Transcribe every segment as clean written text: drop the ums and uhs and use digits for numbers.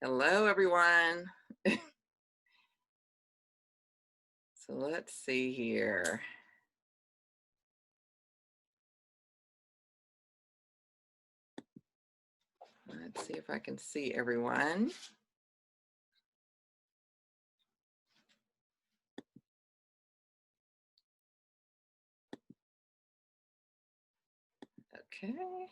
Hello, everyone. So let's see here. Let's see if I can see everyone. Okay.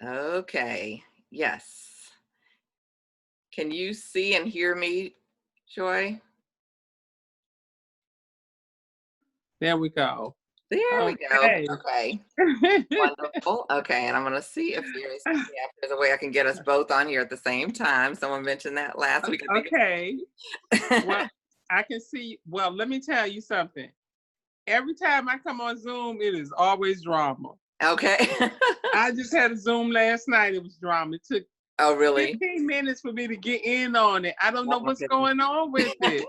Okay. Yes. Can you see and hear me, Joy? There we go. There we go. Okay. Okay. Wonderful. Okay. And I'm going to see if there's a way I can get us both on here at the same time. Someone mentioned that last week. Okay. I Well, think. I can see. Well, let me tell you something. Every time I come on Zoom, it is always drama. Okay. I just had a Zoom last night. It was drama. It took Oh, really? 15 minutes for me to get in on it. I don't know Oh, my what's goodness. going on with it.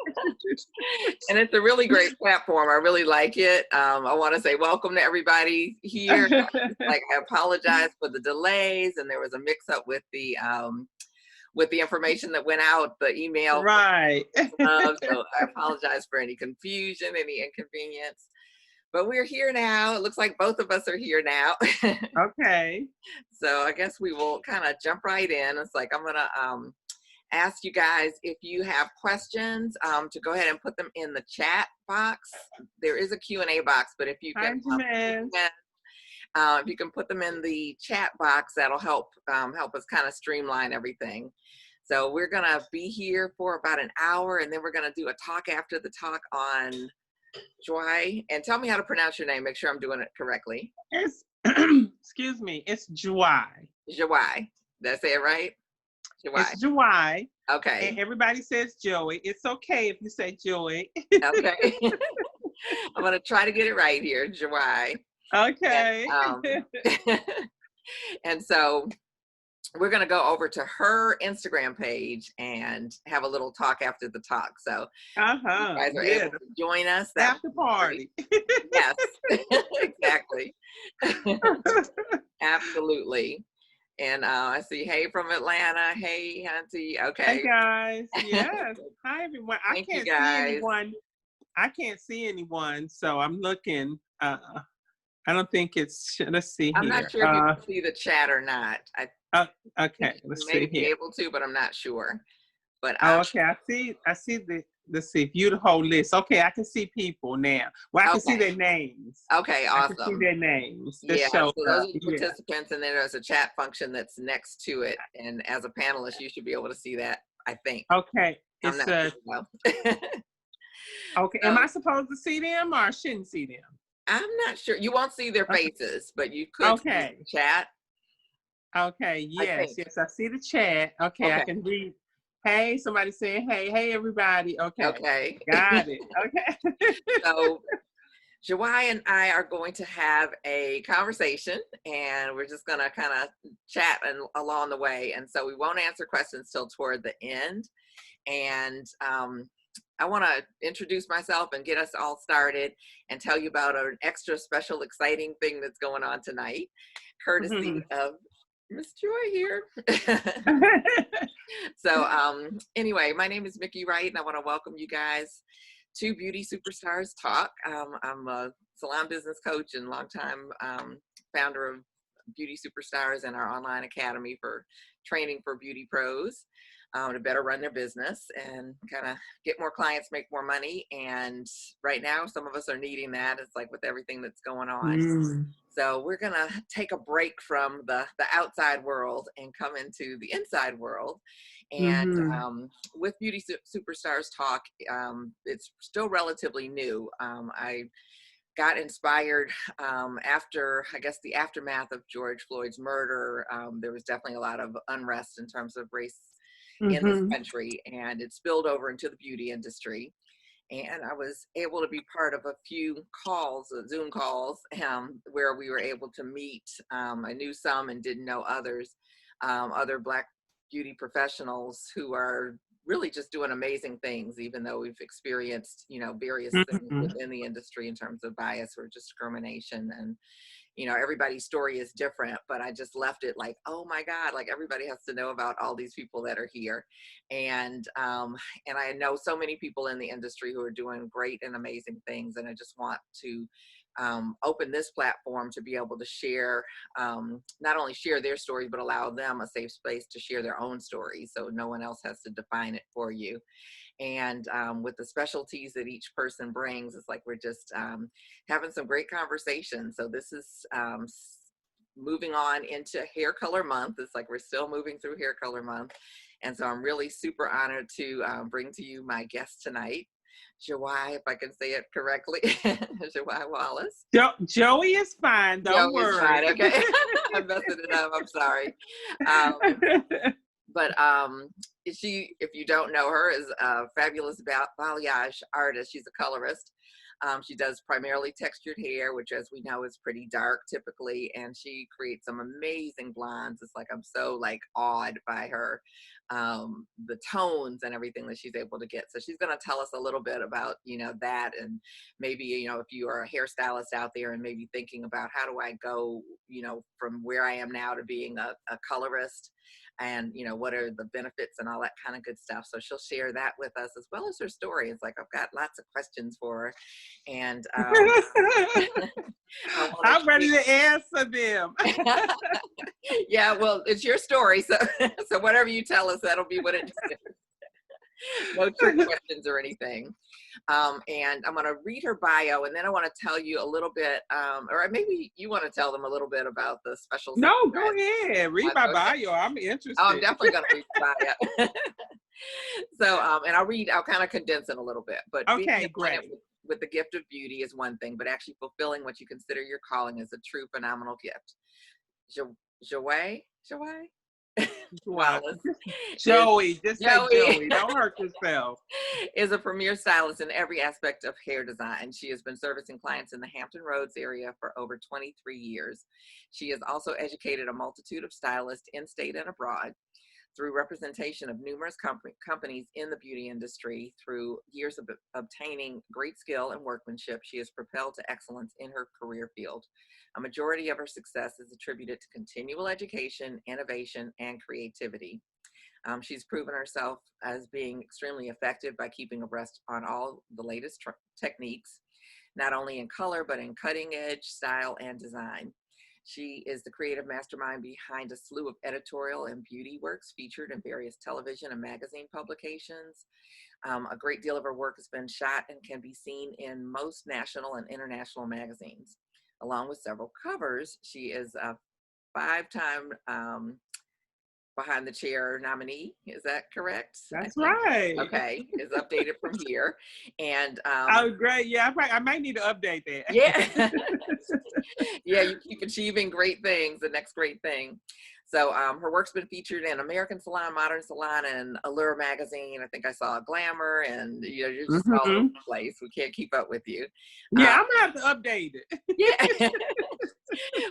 And it's a really great platform. I really like it. I want to say welcome to everybody here. Like, I apologize for the delays, and there was a mix-up with the information that went out, the email. Right. So I apologize for any confusion, any inconvenience. But we're here now. It looks like both of us are here now. Okay. So I guess we will kind of jump right in. It's like I'm gonna ask you guys if you have questions to go ahead and put them in the chat box. There is a Q&A box, but if you Hi, can Janelle. if you can put them in the chat box, that'll help us kind of streamline everything. So we're gonna be here for about an hour, and then we're gonna do a talk after the talk on Joie. And tell me how to pronounce your name. Make sure I'm doing it correctly. It's excuse me. It's Joie. Joie. Did I say it right? Joie. It's Joie. And Okay. everybody says Joey. It's okay if you say Joey. Okay. I'm gonna try to get it right here, Joie. And, Okay. and so we're going to go over to her Instagram page and have a little talk after the talk. So you Uh-huh. guys are Yeah. able to join us. That After would be great. party. Yes, exactly. Absolutely. And I see, hey, from Atlanta. Hey, Auntie. Hey Okay. guys. Yes. Hi everyone. I Thank you, can't see guys. anyone. I can't see anyone, so I'm looking. I don't think it's let's see I'm not here. sure if you can see the chat or not. I Uh think okay, you let's may see be here. able to, but I'm not sure. But Oh, okay. I see the let's see, view the whole list. Okay, I can see people now. Well, I can see okay. their names. Okay, I can see awesome. their names that Yeah, showed so those up. are the Yeah. participants, and then there's a chat function that's next to it. And as a panelist, you should be able to see that, I think. Okay. I'm It's not sure though. okay. Am I So supposed to see them or I shouldn't see them? I'm not sure. You won't see their Okay. faces, but you could see the Okay. chat, Okay. I Yes. think. Yes. I see the chat. Okay. I Okay. can read. Hey, somebody saying, hey, hey, everybody. Okay. Okay. Got it. Okay. So Jawai and I are going to have a conversation, and we're just going to kind of chat along the way. And so we won't answer questions till toward the end. And I want to introduce myself and get us all started and tell you about an extra special, exciting thing that's going on tonight, courtesy of Miss Joy here. So anyway, my name is Miki Wright, and I want to welcome you guys to Beauty Superstars Talk. I'm a salon business coach and longtime founder of Beauty Superstars and our online academy for training for beauty pros to better run their business and kind of get more clients, make more money. And right now, some of us are needing that. It's like with everything that's going on. Mm. So we're gonna take a break from the outside world and come into the inside world. And Mm-hmm. with Beauty Superstars Talk, it's still relatively new. I got inspired after, I guess, the aftermath of George Floyd's murder. There was definitely a lot of unrest in terms of race in this Mm-hmm. country, and it spilled over into the beauty industry. And I was able to be part of a few calls, Zoom calls, where we were able to meet. I knew some and didn't know others, other Black beauty professionals who are really just doing amazing things, even though we've experienced, various things Mhm. within the industry in terms of bias or discrimination. And, everybody's story is different, but I just left it like, oh my God, like everybody has to know about all these people that are here. And I know so many people in the industry who are doing great and amazing things. And I just want to open this platform to be able to share, not only share their stories, but allow them a safe space to share their own stories. So no one else has to define it for you. And with the specialties that each person brings, it's like we're just having some great conversations. So this is moving on into hair color month. It's like we're still moving through hair color month. And so I'm really super honored to bring to you my guest tonight, Joie, if I can say it correctly, Joie Wallace. Joey is fine. Don't Joey is worry. fine, okay. I'm messing it up. I'm sorry. But she, if you don't know her, is a fabulous balayage artist. She's a colorist. She does primarily textured hair, which, as we know, is pretty dark typically, and she creates some amazing blondes. It's like I'm so awed by her, the tones and everything that she's able to get. So she's going to tell us a little bit about that, and maybe if you are a hairstylist out there and maybe thinking about how do I go from where I am now to being a colorist, and what are the benefits and all that kind of good stuff. So she'll share that with us, as well as her story. It's like I've got lots of questions for her, and I'm ready to answer them. Yeah, well, it's your story, so so whatever you tell us, that'll be what it is. No trick questions or anything. And I'm going to read her bio, and then I want to tell you a little bit, or maybe you want to tell them a little bit about the special. No, go ahead. Read my bio. I'm interested. Oh, I'm definitely going to read the bio. So, and I'll kind of condense it a little bit. But okay, great. With the gift of beauty is one thing, but actually fulfilling what you consider your calling is a true phenomenal gift. Joie Wallace. Joey, just say Joey. Don't hurt yourself. Is a premier stylist in every aspect of hair design. She has been servicing clients in the Hampton Roads area for over 23 years. She has also educated a multitude of stylists in state and abroad. Through representation of numerous companies in the beauty industry, through years of obtaining great skill and workmanship, she is propelled to excellence in her career field. A majority of her success is attributed to continual education, innovation, and creativity. She's proven herself as being extremely effective by keeping abreast on all the latest techniques, not only in color, but in cutting edge style and design. She is the creative mastermind behind a slew of editorial and beauty works featured in various television and magazine publications. A great deal of her work has been shot and can be seen in most national and international magazines. Along with several covers, she is a 5-time Behind the Chair nominee. Is that correct? That's right. Okay, is updated from here. And oh, great. Yeah, I might need to update that. Yeah. Yeah, you keep achieving great things, the next great thing. So her work's been featured in American Salon, Modern Salon, and Allure magazine. I think I saw Glamour, and you're just all over the place. We can't keep up with you. Yeah, I'm gonna have to update it. Yeah.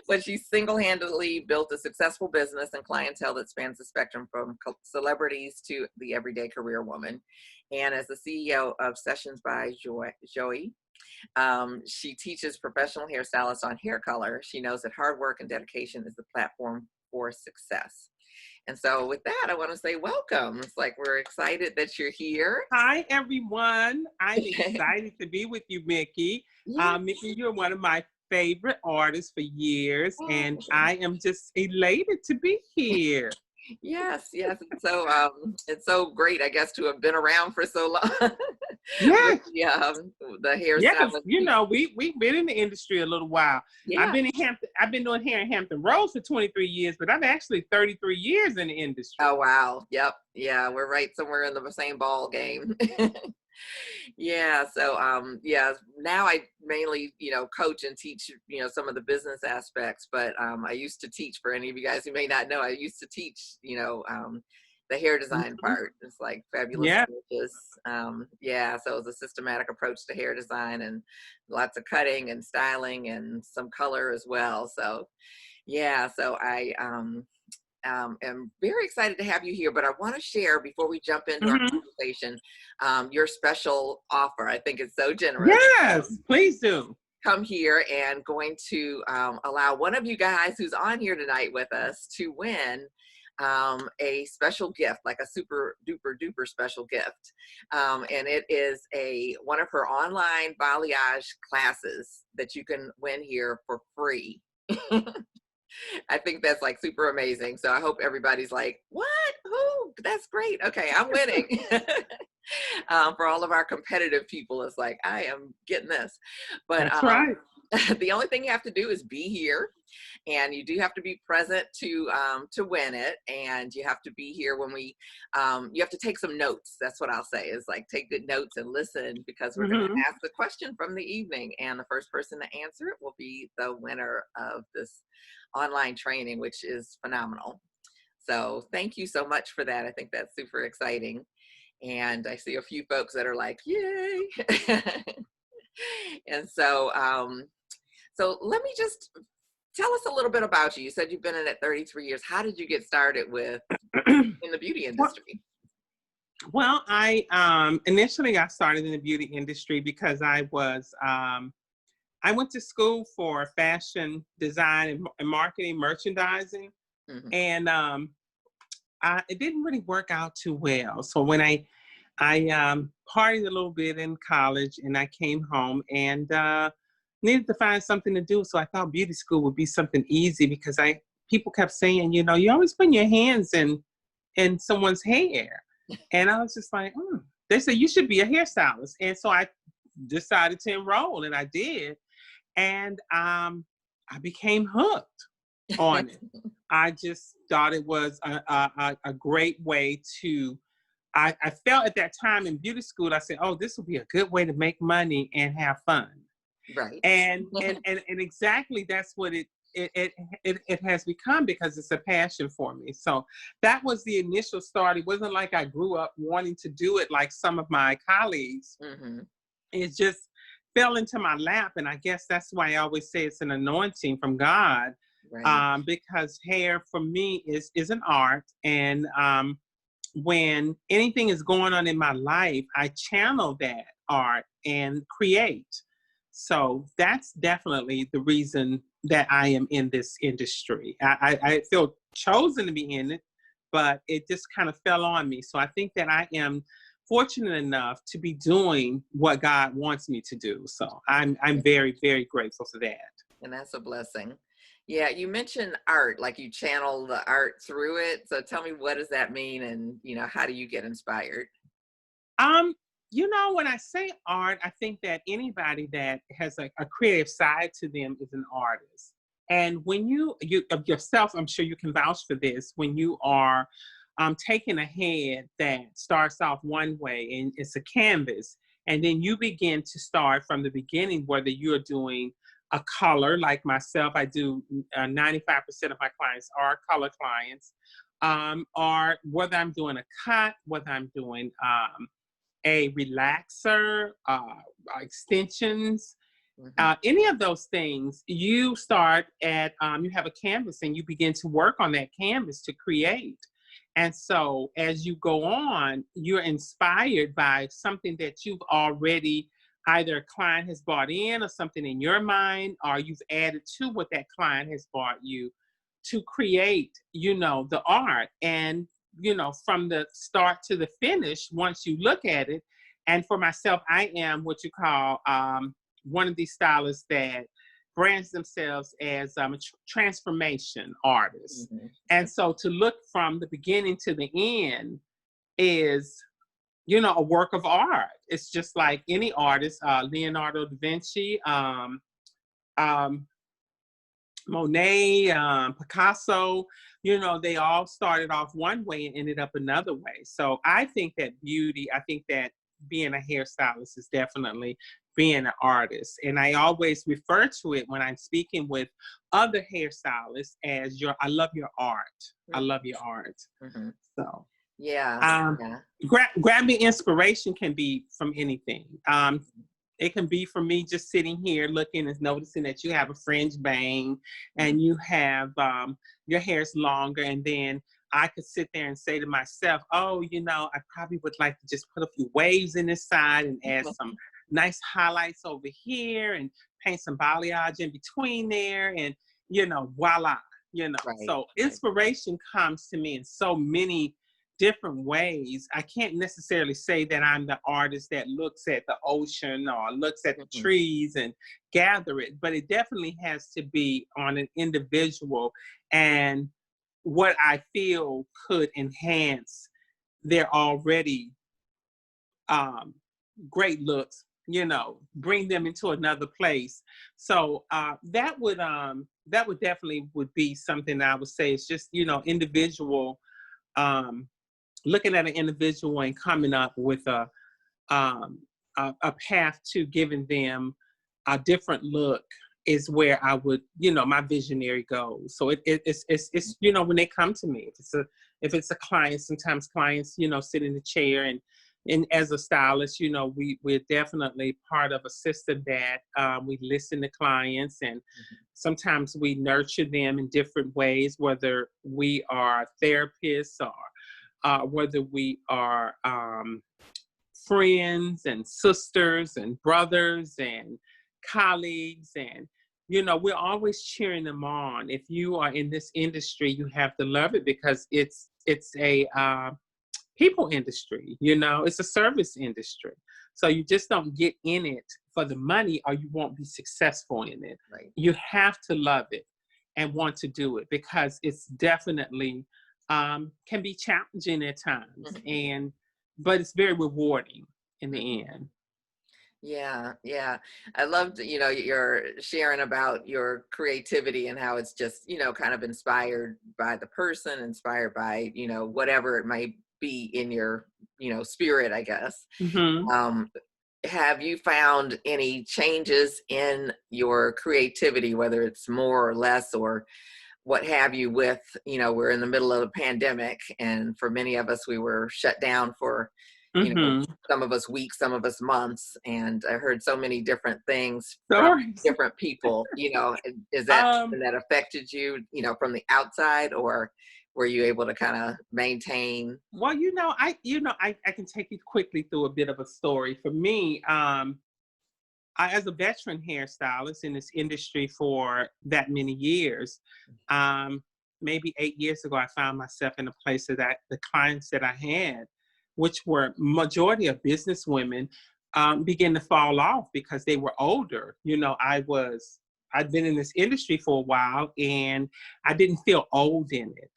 But she single-handedly built a successful business and clientele that spans the spectrum from celebrities to the everyday career woman. And as the CEO of Sessions by Joie, she teaches professional hairstylists on hair color. She knows that hard work and dedication is the platform for success. And so with that, I want to say welcome. It's like we're excited that you're here. Hi, everyone. I'm excited to be with you, Miki. Yes. Miki, you're one of my favorite artists for years, and I am just elated to be here. Yes. So it's so great, I guess, to have been around for so long. Yeah. The hairstyle. Yeah, we've been in the industry a little while. Yeah. I've been doing hair in Hampton Roads for 23 years, but I'm actually 33 years in the industry. Oh wow. Yep. Yeah, we're right somewhere in the same ball game. Yeah. So now I mainly, coach and teach, some of the business aspects, but I used to teach, for any of you guys who may not know, I used to teach, the hair design part. It's like fabulous. Yeah. So it was a systematic approach to hair design, and lots of cutting and styling and some color as well. So yeah, so I am very excited to have you here, but I want to share before we jump into our Mm-hmm. conversation, your special offer. I think it's so generous. Yes, please do. Come here and going to allow one of you guys who's on here tonight with us to win a special gift, like a super duper duper special gift. And it is one of her online balayage classes that you can win here for free. I think that's like super amazing. So I hope everybody's like, what? Who? That's great. Okay, I'm winning. For all of our competitive people, it's like, I am getting this. But That's right. the only thing you have to do is be here, and you do have to be present to win it. And you have to be here when we, you have to take some notes. That's what I'll say, is like, take good notes and listen, because we're going to ask the question from the evening, and the first person to answer it will be the winner of this online training, which is phenomenal. So thank you so much for that. I think that's super exciting. And I see a few folks that are like, yay. And so, so let me just tell us a little bit about you. You said you've been in it 33 years. How did you get started with in the beauty industry? Well, I initially got started in the beauty industry because I went to school for fashion design and marketing, merchandising, and it didn't really work out too well. So when I partied a little bit in college, and I came home and needed to find something to do. So I thought beauty school would be something easy, because people kept saying, you always put your hands in someone's hair. And I was just like, they said you should be a hairstylist. And so I decided to enroll, and I did. And I became hooked on it. I just thought it was a great way to, I felt at that time in beauty school, I said, oh, this will be a good way to make money and have fun. Right. And exactly that's what it has become, because it's a passion for me. So that was the initial start. It wasn't like I grew up wanting to do it like some of my colleagues. It just fell into my lap. And I guess that's why I always say it's an anointing from God, right. Because hair for me is an art. And when anything is going on in my life, I channel that art and create. So that's definitely the reason that I am in this industry. I feel chosen to be in it, but it just kind of fell on me. So I think that I am fortunate enough to be doing what God wants me to do. So I'm very, very grateful for that. And that's a blessing. Yeah, you mentioned art, like you channel the art through it. So tell me, what does that mean? And, how do you get inspired? When I say art, I think that anybody that has a creative side to them is an artist. And when you yourself, I'm sure you can vouch for this, when you are taking a head that starts off one way and it's a canvas, and then you begin to start from the beginning, whether you're doing a color, like myself, I do 95% of my clients are color clients, or whether I'm doing a cut, whether I'm doing a relaxer, extensions, any of those things, you start at, you have a canvas and you begin to work on that canvas to create. And so as you go on, you're inspired by something that you've already, either a client has brought in or something in your mind, or you've added to what that client has brought you to create, the art. And from the start to the finish, once you look at it. And for myself, I am what you call one of these stylists that brands themselves as a transformation artist. And so to look from the beginning to the end is, a work of art. It's just like any artist, Leonardo da Vinci, Monet, Picasso, they all started off one way and ended up another way. So I think that being a hairstylist is definitely being an artist. And I always refer to it when I'm speaking with other hairstylists as I love your art. I love your art. So yeah. Grabbing inspiration can be from anything. It can be for me just sitting here looking and noticing that you have a fringe bang and you have your hair's longer, and then I could sit there and say to myself, oh, I probably would like to just put a few waves in this side and add some nice highlights over here and paint some balayage in between there, and voila. Right. So inspiration comes to me in so many different ways. I can't necessarily say that I'm the artist that looks at the ocean or looks at the trees and gather it, but it definitely has to be on an individual and what I feel could enhance their already great looks, bring them into another place. So that would definitely would be something that I would say is just, individual, looking at an individual and coming up with a path to giving them a different look is where I would, my visionary goes. So it's when they come to me, if it's a client, sometimes clients, sit in the chair and as a stylist, we're definitely part of a system that we listen to clients, and sometimes we nurture them in different ways, whether we are therapists or whether we are friends and sisters and brothers and colleagues, and we're always cheering them on. If you are in this industry, you have to love it, because it's a people industry, it's a service industry. So you just don't get in it for the money or you won't be successful in it. Right. You have to love it and want to do it, because it's definitely can be challenging at times, but it's very rewarding in the end. Yeah. I loved, your sharing about your creativity and how it's just, kind of inspired by the person, inspired by, whatever it may be in your, spirit, I guess. Have you found any changes in your creativity, whether it's more or less or what have you, with, we're in the middle of a pandemic, and for many of us, we were shut down for, some of us weeks, some of us months. And I heard so many different things from different people, is that something that affected you, from the outside, or were you able to kind of maintain? Well, I can take you quickly through a bit of a story. For me, as a veteran hairstylist in this industry for that many years, maybe 8 years ago, I found myself in a place that the clients that I had, which were majority of business women, began to fall off because they were older. I'd been in this industry for a while, and I didn't feel old in it.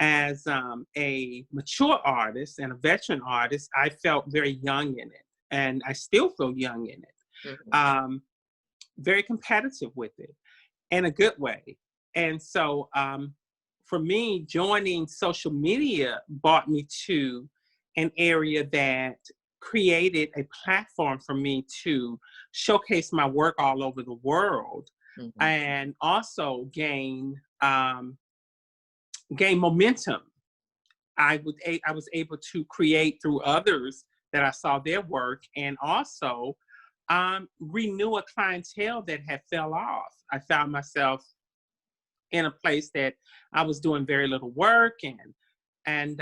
As a mature artist and a veteran artist, I felt very young in it, and I still feel young in it. Very competitive with it in a good way. And so for me, joining social media brought me to an area that created a platform for me to showcase my work all over the world, and also gain momentum. I was able to create through others that I saw their work, and also renew a clientele that had fell off. I found myself in a place that I was doing very little work, and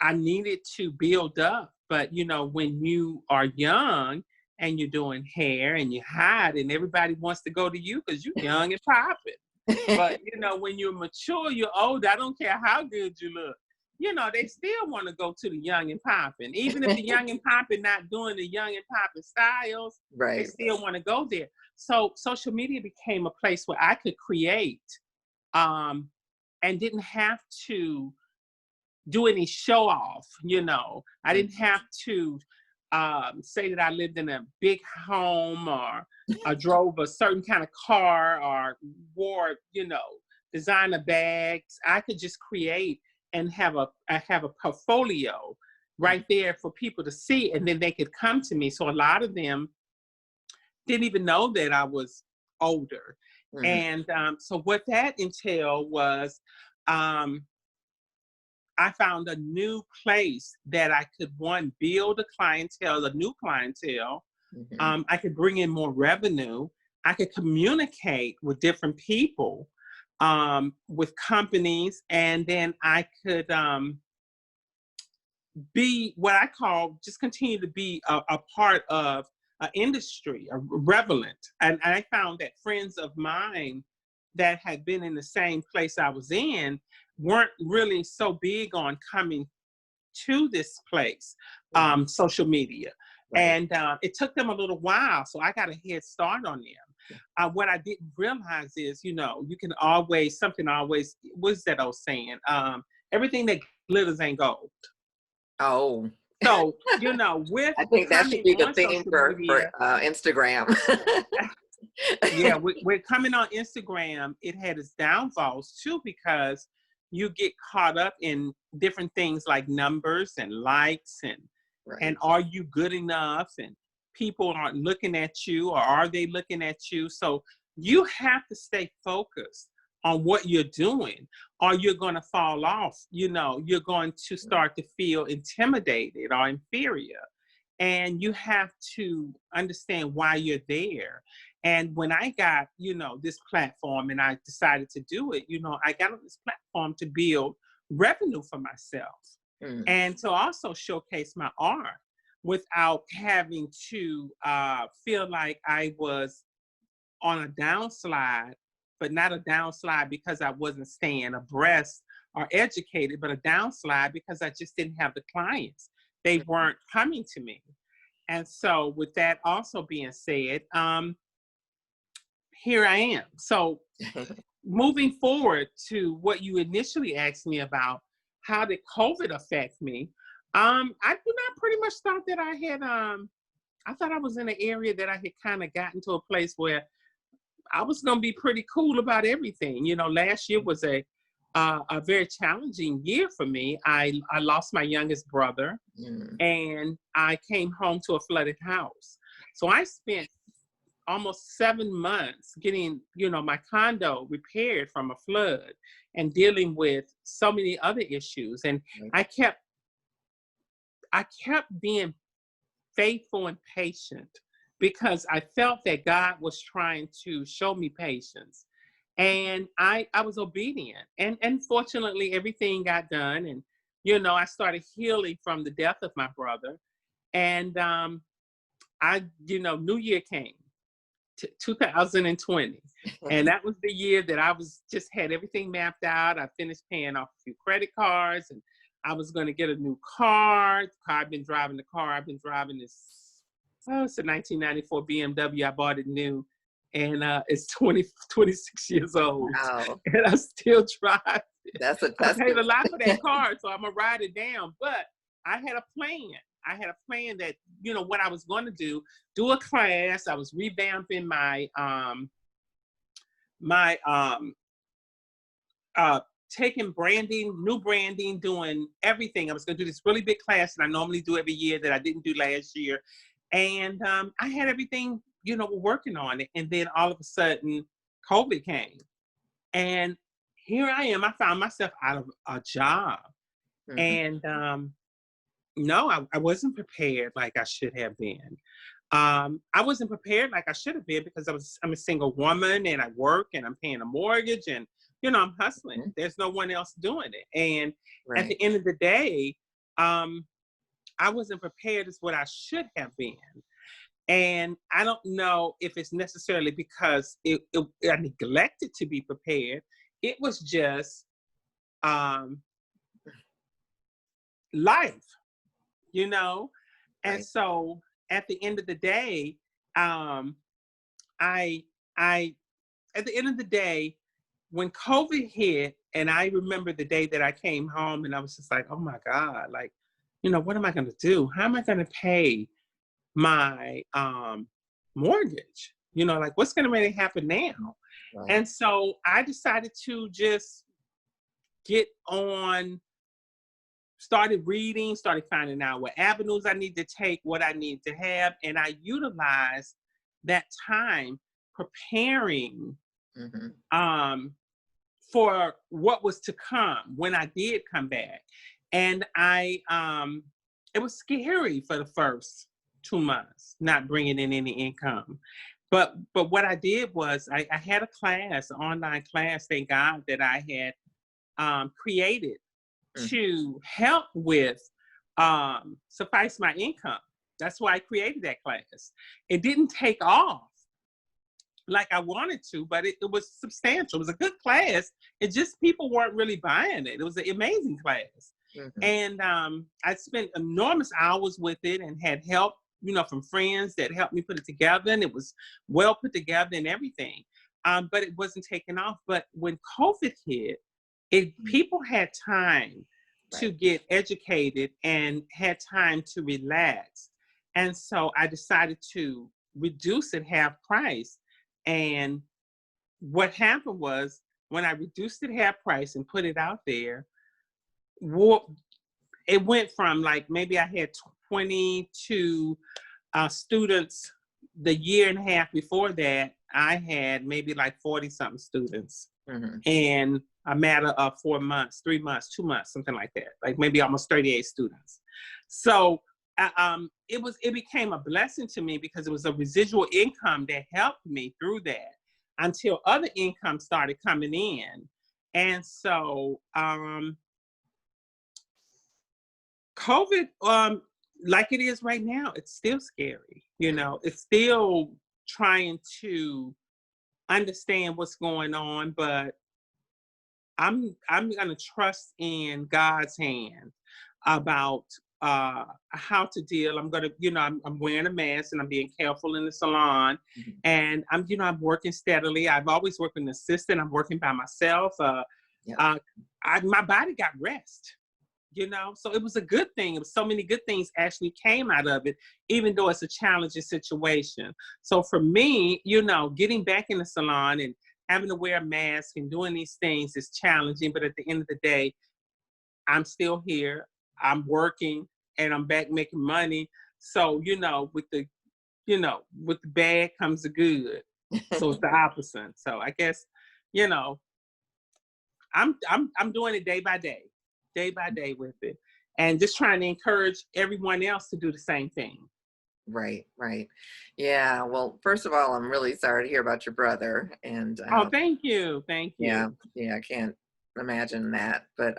I needed to build up. But when you are young and you're doing hair and you're hot, and everybody wants to go to you because you're young and popping. But when you're mature, you're old, I don't care how good you look. They still want to go to the young and popping. Even if the young and popping not doing the young and popping styles, they still want to go there. So social media became a place where I could create and didn't have to do any show off. I didn't have to say that I lived in a big home, or I drove a certain kind of car, or wore, designer bags. I could just create and have a portfolio right there for people to see, and then they could come to me. So a lot of them didn't even know that I was older. And so what that entailed was I found a new place that I could, one, build a new clientele, Mm-hmm. I could bring in more revenue. I could communicate with different people, with companies, and then I could be what I call just continue to be a part of an industry, a relevant. And I found that friends of mine that had been in the same place I was in weren't really so big on coming to this place, Mm-hmm. social media. Right. And it took them a little while, so I got a head start on them. What I didn't realize is, you know, you can always, something always, what's that old saying? Everything that glitters ain't gold. Oh, So, you know, with I think that should coming be the on theme social for media, Instagram. yeah, we're coming on Instagram, it had its downfalls too, because you get caught up in different things like numbers and likes and Right. are you good enough, and people aren't looking at you, or are they looking at you? So you have to stay focused on what you're doing, or you're going to fall off. You know, you're going to start to feel intimidated or inferior, and you have to understand why you're there. And when I got, you know, this platform and I decided to do it, you know, I got on this platform to build revenue for myself Mm. and to also showcase my art without having to feel like I was on a downslide, but not a downslide because I wasn't staying abreast or educated, but a downslide because I just didn't have the clients. They weren't coming to me. And so with that also being said, here I am. So moving forward to what you initially asked me about, how did COVID affect me? I do not pretty much thought that I had, I thought I was in an area that I had kind of gotten to a place where I was going to be pretty cool about everything. You know, last year was a very challenging year for me. I lost my youngest brother, and I came home to a flooded house. So I spent almost 7 months getting, you know, my condo repaired from a flood and dealing with so many other issues. And I kept being faithful and patient because I felt that God was trying to show me patience. And I was obedient. And fortunately, everything got done. And, you know, I started healing from the death of my brother. And you know, New Year came, 2020. And that was the year that I was just had everything mapped out. I finished paying off a few credit cards, and I was going to get a new car. I've been driving this, oh, it's a 1994 BMW. I bought it new, and it's 26 years old. Wow. And I still drive it. That's I paid good. a lot for that car, so I'm going to ride it down. But I had a plan. I had a plan that, you know, what I was going to do a class. I was revamping my, taking branding, new branding, doing everything. I was going to do this really big class that I normally do every year that I didn't do last year. And I had everything, you know, working on it. And then all of a sudden, COVID came. And here I am. I found myself out of a job. And no, I wasn't prepared like I should have been. I wasn't prepared like I should have been because I'm a single woman and I work and I'm paying a mortgage and, you know, I'm hustling. There's no one else doing it. And at the end of the day, I wasn't prepared as what I should have been. And I don't know if it's necessarily because I neglected to be prepared. It was just life, you know? And so at the end of the day, at the end of the day, when COVID hit, and I remember the day that I came home and I was just like, oh my God, like, you know, what am I going to do? How am I going to pay my mortgage? You know, like what's going to really happen now? Right. And so I decided to just get on, started reading, started finding out what avenues I need to take, what I need to have. And I utilized that time preparing for what was to come when I did come back. And it was scary for the first 2 months, not bringing in any income. But what I did was I had a class, an online class, thank God, that I had created to help with suffice my income. That's why I created that class. It didn't take off like I wanted to, but it was substantial. It was a good class. It just, people weren't really buying it. It was an amazing class. And I spent enormous hours with it and had help, from friends that helped me put it together. And it was well put together and everything. But it wasn't taking off. But when COVID hit, people had time to get educated and had time to relax. And so I decided to reduce it half price. And what happened was, when I reduced it half price and put it out there, it went from like, maybe I had 22 students. The year and a half before that, I had maybe like 40 something students in a matter of 4 months, 3 months, 2 months, something like that, like maybe almost 38 students. So it became a blessing to me, because it was a residual income that helped me through that until other income started coming in. And so COVID, like it is right now, it's still scary. It's still trying to understand what's going on, but I'm gonna trust in God's hand about how to deal. I'm gonna, I'm wearing a mask and I'm being careful in the salon, and I'm working steadily. I've always worked with an assistant. I'm working by myself. My body got rest. So it was a good thing. It was so many good things actually came out of it, even though it's a challenging situation. So for me, getting back in the salon and having to wear a mask and doing these things is challenging. But at the end of the day, I'm still here. I'm working and I'm back making money. So, with the bad comes the good. So it's the opposite. So I guess, I'm doing it day by day with it, and just trying to encourage everyone else to do the same thing. Right. Yeah. Well, first of all, I'm really sorry to hear about your brother. And thank you. Yeah. I can't imagine that, but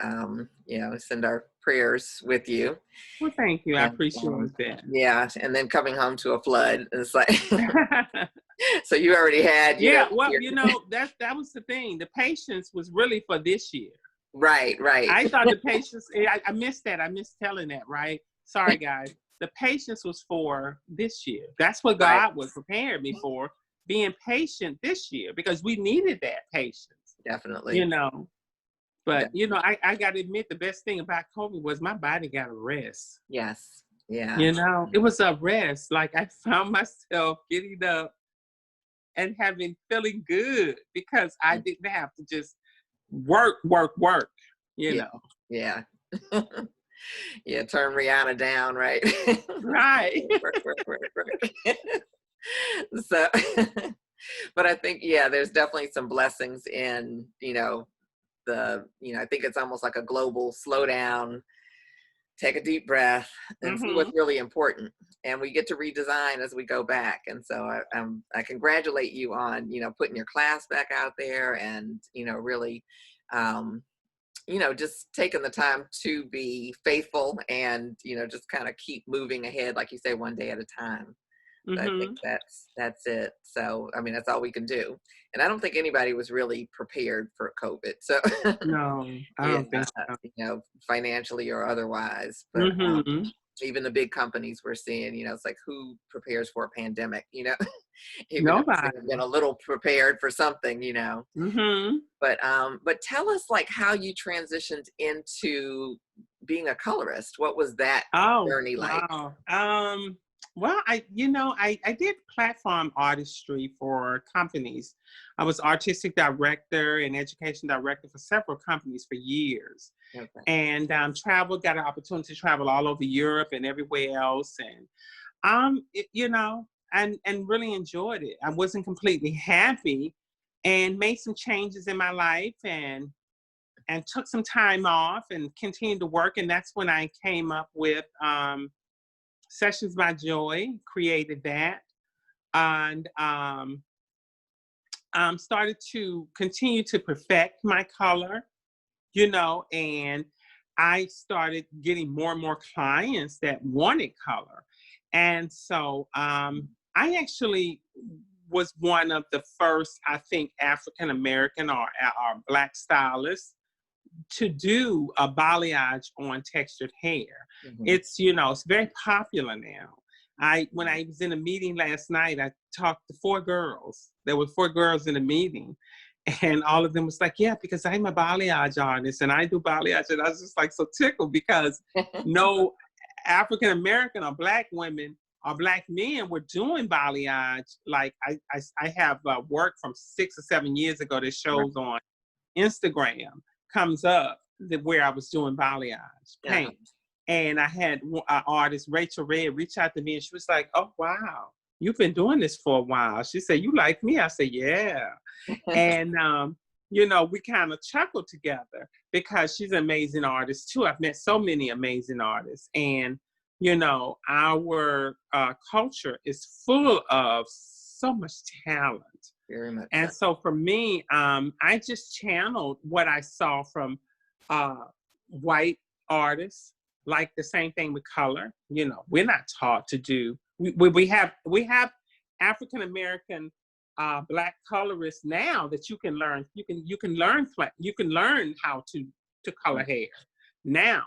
send our prayers with you. Well, thank you. I appreciate that. Yeah, and then coming home to a flood, it's like so you already had. That was the thing. The patience was really for this year. Right. I thought the patience, I missed that. I missed telling that, right? Sorry, guys. The patience was for this year. That's what God was preparing me for, being patient this year, because we needed that patience. Definitely. But, I got to admit, the best thing about COVID was my body got a rest. Yes. Yeah. It was a rest. Like, I found myself getting up and feeling good, because I didn't have to just work, you know. Yeah. Yeah, turn Rihanna down, right? Right. work. So, but I think, there's definitely some blessings in, I think it's almost like a global slowdown, take a deep breath and see what's really important. And we get to redesign as we go back. And so I congratulate you on, putting your class back out there and, really, just taking the time to be faithful and, just kind of keep moving ahead, like you say, one day at a time. So I think that's it. So, I mean, that's all we can do. And I don't think anybody was really prepared for COVID. So no, I don't think so. Financially or otherwise. But even the big companies we're seeing, it's like, who prepares for a pandemic, even Nobody. if they've been a little prepared for something, But tell us, like, how you transitioned into being a colorist. What was that journey like? Wow. Well, I did platform artistry for companies. I was artistic director and education director for several companies for years. Okay. And got an opportunity to travel all over Europe and everywhere else. And, and really enjoyed it. I wasn't completely happy, and made some changes in my life and took some time off and continued to work. And that's when I came up with Sessions by Joy created that, and started to continue to perfect my color, and I started getting more and more clients that wanted color. And so I actually was one of the first, I think, African American or Black stylists to do a balayage on textured hair. Mm-hmm. It's very popular now. When I was in a meeting last night, I talked to 4 girls. There were 4 girls in a meeting, and all of them was like, yeah, because I'm a balayage artist and I do balayage. And I was just like so tickled because no African American or Black women or Black men were doing balayage. Like I have work from 6 or 7 years ago that shows on Instagram, comes up where I was doing balayage paint. And I had an artist, Rachel Red, reach out to me, and she was like, oh, wow, you've been doing this for a while. She said, you like me? I said, yeah. And, we kind of chuckled together because she's an amazing artist too. I've met so many amazing artists. And, our culture is full of so much talent. Very much. And so for me, I just channeled what I saw from white artists. Like the same thing with color. We're not taught to do. We have African American Black colorists now that you can learn. You can learn how to color hair now.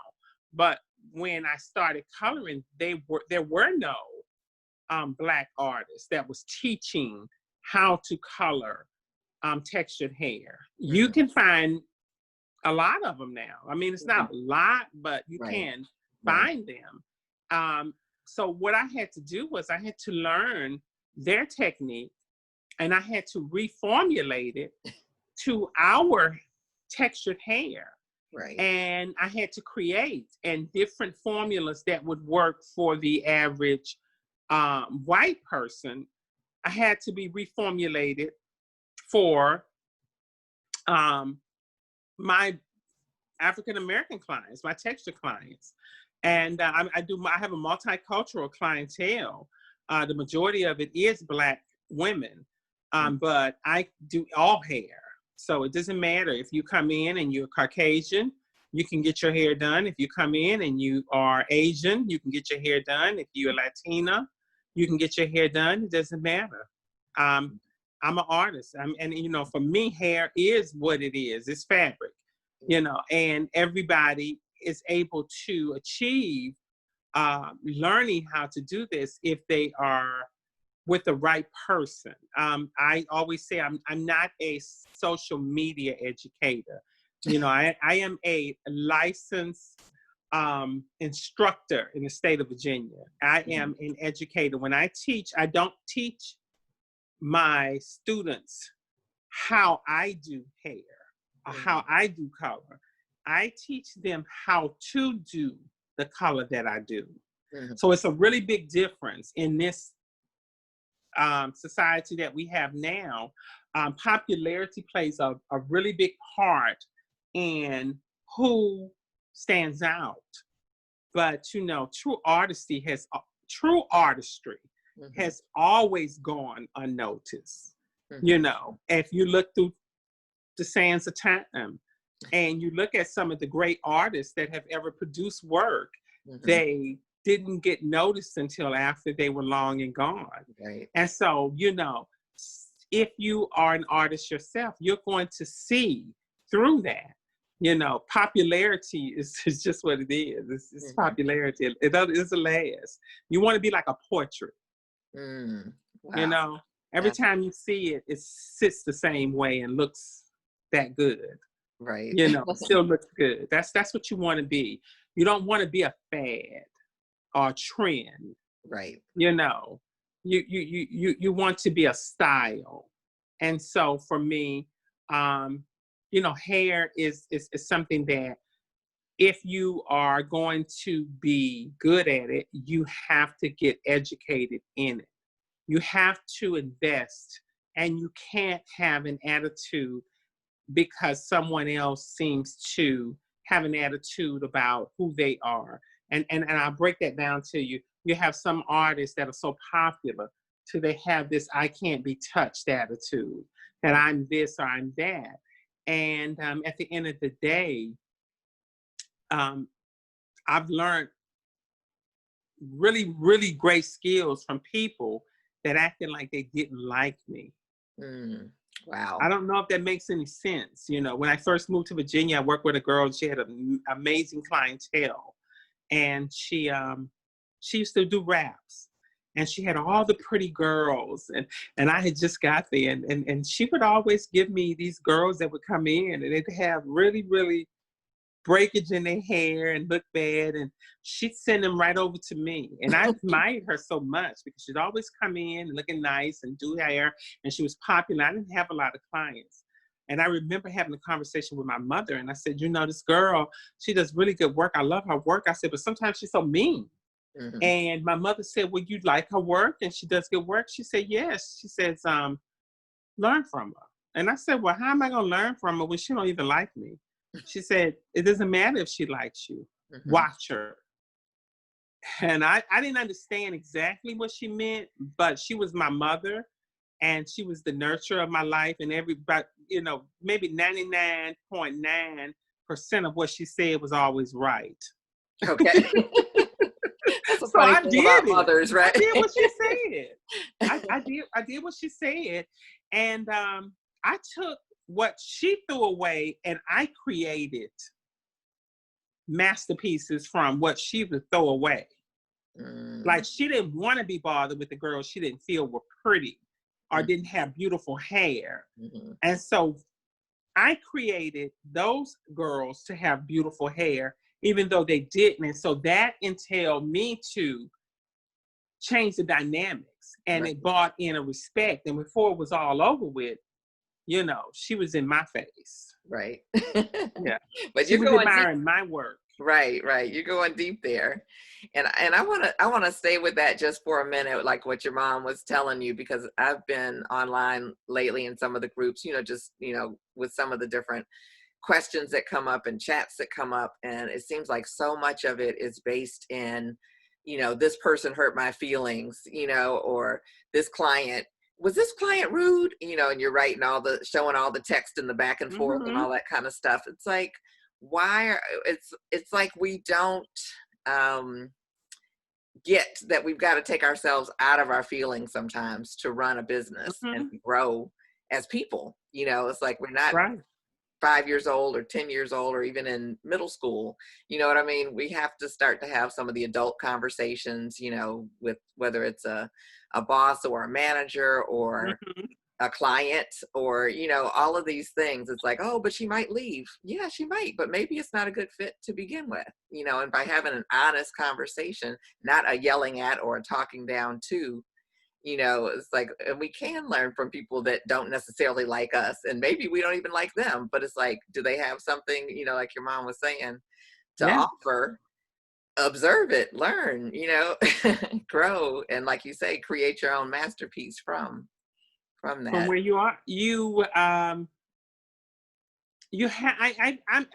But when I started coloring, there were no Black artists that was teaching how to color textured hair. You can find a lot of them now. I mean, it's not a lot, but you can find them. So what I had to do was I had to learn their technique, and I had to reformulate it to our textured hair. Right. And I had to create different formulas that would work for the average white person. I had to be reformulated for my African American clients, my texture clients. And I have a multicultural clientele. The majority of it is Black women, but I do all hair. So it doesn't matter if you come in and you're Caucasian, you can get your hair done. If you come in and you are Asian, you can get your hair done. If you're Latina, you can get your hair done. It doesn't matter. I'm an artist. For me, hair is what it is. It's fabric, and everybody is able to achieve learning how to do this if they are with the right person. I always say I'm not a social media educator. I am a licensed instructor in the state of Virginia. I am an educator. When I teach, I don't teach my students how I do hair or how I do color. I teach them how to do the color that I do. So it's a really big difference in this society that we have now. Popularity plays a really big part in who stands out. But true artistry has always gone unnoticed. If you look through the sands of time and you look at some of the great artists that have ever produced work, they didn't get noticed until after they were long and gone. Right. And so, if you are an artist yourself, you're going to see through that. Popularity is just what it is. It's popularity. It doesn't last. You want to be like a portrait. Wow. Every time you see it, it sits the same way and looks that good. Right. Still looks good. That's what you want to be. You don't want to be a fad or trend. Right. You want to be a style. And so for me, hair is something that if you are going to be good at it, you have to get educated in it. You have to invest, and you can't have an attitude because someone else seems to have an attitude about who they are. And I'll break that down to you. you have some artists that are so popular till they have this I can't be touched attitude, that I'm this or I'm that. And at the end of the day, I've learned really, really great skills from people that acted like they didn't like me. Wow. I don't know if that makes any sense. You know, when I first moved to Virginia, I worked with a girl. She had an amazing clientele, and she used to do raps, and she had all the pretty girls, and I had just got there, and she would always give me these girls that would come in, and they'd have really, really breakage in their hair and look bad, and she'd send them right over to me. And I admired her so much because she'd always come in looking nice and do hair, and she was popular. I didn't have a lot of clients. And I remember having a conversation with my mother, and I said, you know, this girl, she does really good work. I love her work. I said, but sometimes she's so mean. And my mother said, well, you like her work and she does good work? She said, yes. She says, learn from her. And I said, well, how am I going to learn from her when she don't even like me? She said, it doesn't matter if she likes you. Watch her. And I didn't understand exactly what she meant, but she was my mother, and she was the nurturer of my life. And everybody, you know, maybe 99.9% of what she said was always right. Okay. So I did it. Mothers, right? I did what she said. I did what she said. And I took what she threw away, and I created masterpieces from what she would throw away. Like, she didn't want to be bothered with the girls she didn't feel were pretty or didn't have beautiful hair. And so I created those girls to have beautiful hair, even though they didn't. And so that entailed me to change the dynamics, and it brought in a respect. And before it was all over with, you know, she was in my face. Right. Yeah. But she you're was going admiring deep. my work. Right. You're going deep there. And I want to stay with that just for a minute, like what your mom was telling you, because I've been online lately in some of the groups, you know, just, you know, with some of the different questions that come up and chats that come up. And it seems like so much of it is based in, you know, this person hurt my feelings, you know, or was this client rude? You know, and you're writing showing all the text in the back and forth and all that kind of stuff. It's like, it's like we don't get that we've got to take ourselves out of our feelings sometimes to run a business and grow as people. You know, it's like we're not 5 years old or 10 years old or even in middle school. You know what I mean? We have to start to have some of the adult conversations, you know, with whether it's a boss or a manager or a client or, you know, all of these things. It's like, oh, but she might leave. Yeah, she might, but maybe it's not a good fit to begin with, you know, and by having an honest conversation, not a yelling at or a talking down to, you know, it's like, and we can learn from people that don't necessarily like us, and maybe we don't even like them, but it's like, do they have something, you know, like your mom was saying, to offer? Observe it, learn, you know, grow, and like you say, create your own masterpiece from that. From where you are, I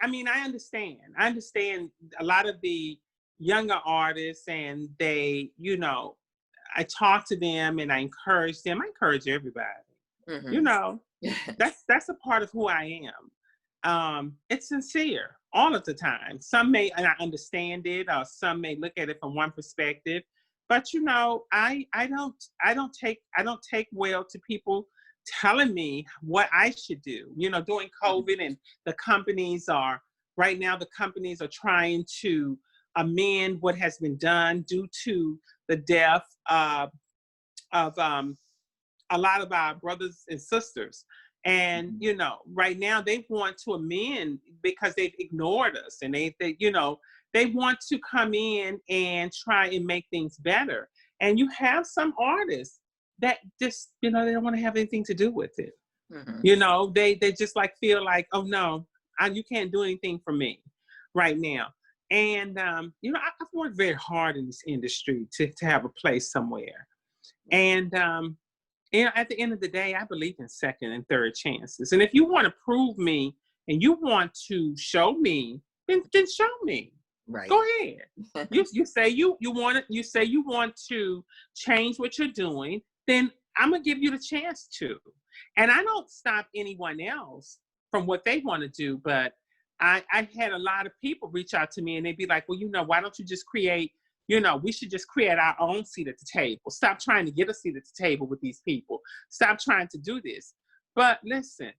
mean, I understand a lot of the younger artists, and they, you know, I talk to them and I encourage them. I encourage everybody. You know, that's a part of who I am. It's sincere all of the time. Some may not understand it, or some may look at it from one perspective. But you know, I don't take well to people telling me what I should do. You know, during COVID, and right now the companies are trying to amend what has been done due to the death of a lot of our brothers and sisters. And, you know, right now they want to amend because they've ignored us, and they you know, they want to come in and try and make things better. And you have some artists that just, you know, they don't want to have anything to do with it. You know, they just like feel like, oh no, you can't do anything for me right now. And, you know, I've worked very hard in this industry to have a place somewhere. And, you know, at the end of the day, I believe in second and third chances. And if you want to prove me and you want to show me, then show me. Right. Go ahead. You say you want to change what you're doing, then I'm gonna give you the chance to. And I don't stop anyone else from what they want to do, but I had a lot of people reach out to me and they'd be like, well, why don't you just create, we should just create our own seat at the table. Stop trying to get a seat at the table with these people. Stop trying to do this. But listen,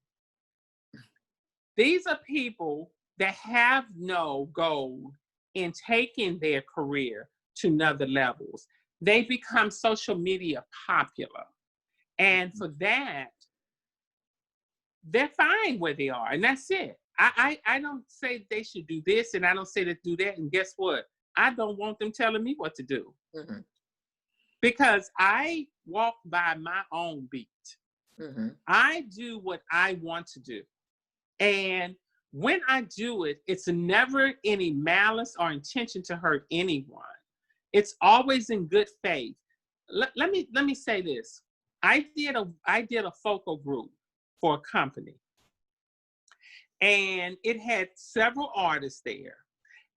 these are people that have no goal in taking their career to another levels. They become social media popular. And for that, they're fine where they are. And that's it. I don't say they should do this and I don't say to do that. And guess what? I don't want them telling me what to do. Mm-hmm. Because I walk by my own beat. Mm-hmm. I do what I want to do. And when I do it, it's never any malice or intention to hurt anyone. It's always in good faith. Let me say this. I did a focal group for a company, and it had several artists there.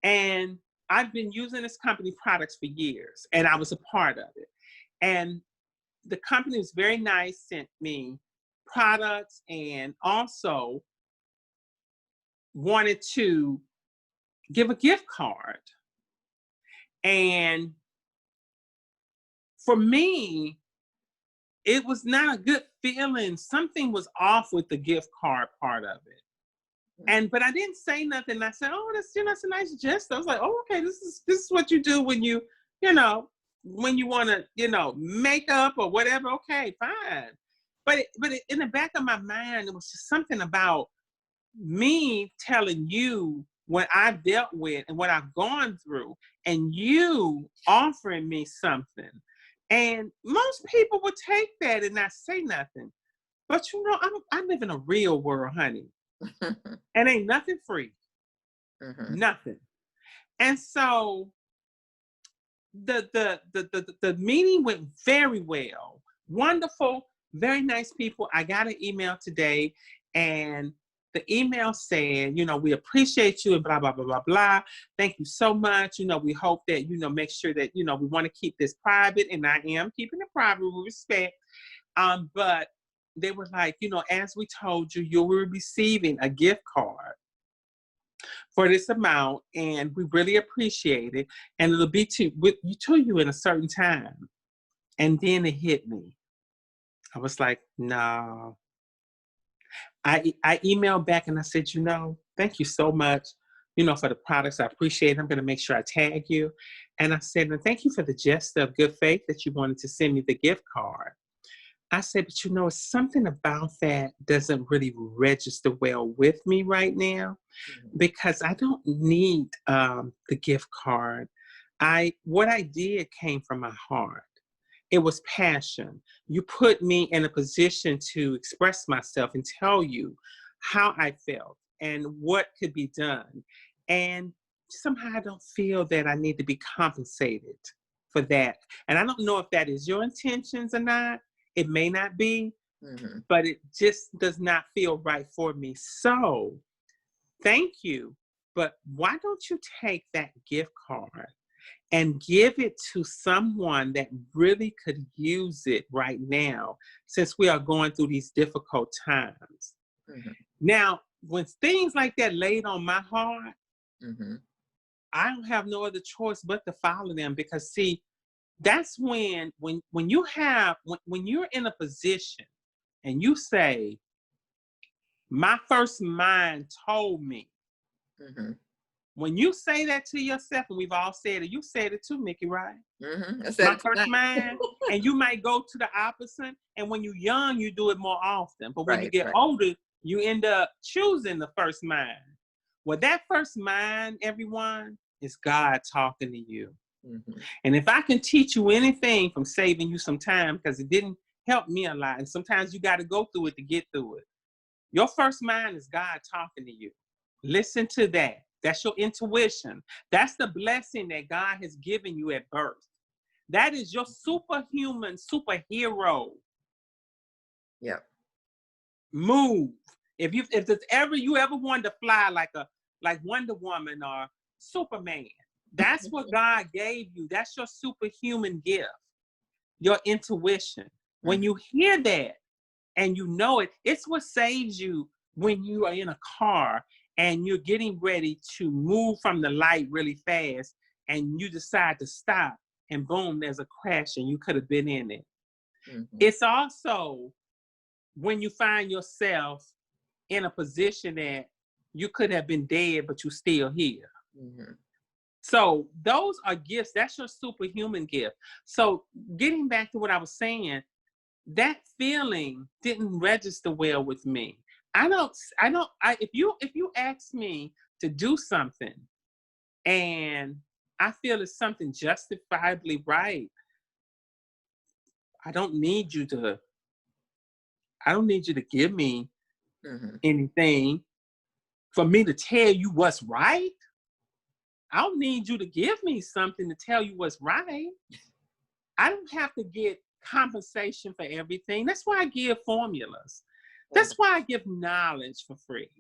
And I've been using this company products for years, and I was a part of it. And the company was very nice, sent me products, and also wanted to give a gift card. And for me, it was not a good feeling. Something was off with the gift card part of it. But I didn't say nothing. I said, oh, that's a nice gesture. I was like, oh, okay, this is what you do when you want to, make up or whatever. Okay, fine. But in the back of my mind, it was just something about me telling you what I've dealt with and what I've gone through, and you offering me something. And most people would take that and not say nothing. But I live in a real world, honey. And ain't nothing free. Mm-hmm. Nothing. And so the meeting went very well. Wonderful, very nice people. I got an email today, and the email said, we appreciate you and blah, blah, blah, blah, blah. Thank you so much. We hope that, make sure that, we want to keep this private, and I am keeping it private with respect. But they were like, as we told you, you'll be receiving a gift card for this amount, and we really appreciate it. And it'll be to you in a certain time. And then it hit me. I was like, no. I emailed back and I said, thank you so much, for the products. I appreciate it. I'm going to make sure I tag you. And I said, and thank you for the gesture of good faith that you wanted to send me the gift card. I said, but something about that doesn't really register well with me right now, because I don't need the gift card. What I did came from my heart. It was passion. You put me in a position to express myself and tell you how I felt and what could be done. And somehow I don't feel that I need to be compensated for that. And I don't know if that is your intentions or not. It may not be, but it just does not feel right for me. So thank you. But why don't you take that gift card and give it to someone that really could use it right now, since we are going through these difficult times. Mm-hmm. Now, when things like that laid on my heart, I don't have no other choice but to follow them, because see, that's when you're in a position and you say, my first mind told me. When you say that to yourself, and we've all said it, you said it too, Miki, right? My first mind, and you might go to the opposite. And when you're young, you do it more often. But when you get older, you end up choosing the first mind. Well, that first mind, everyone, is God talking to you. And if I can teach you anything from saving you some time, because it didn't help me a lot, and sometimes you got to go through it to get through it. Your first mind is God talking to you. Listen to that. That's your intuition. That's the blessing that God has given you at birth. That is your superhuman, superhero. Yeah. Move. If you ever wanted to fly like Wonder Woman or Superman, That's what God gave you. That's your superhuman gift, your intuition. When you hear that and you know it, it's what saves you when you are in a car and you're getting ready to move from the light really fast and you decide to stop and boom, there's a crash and you could have been in it. It's also when you find yourself in a position that you could have been dead, but you're still here. So those are gifts. That's your superhuman gift. So getting back to what I was saying, that feeling didn't register well with me. If you ask me to do something and I feel it's something justifiably right, I don't need you to give me anything for me to tell you what's right. I don't need you to give me something to tell you what's right. I don't have to get compensation for everything. That's why I give formulas. That's why I give knowledge for free.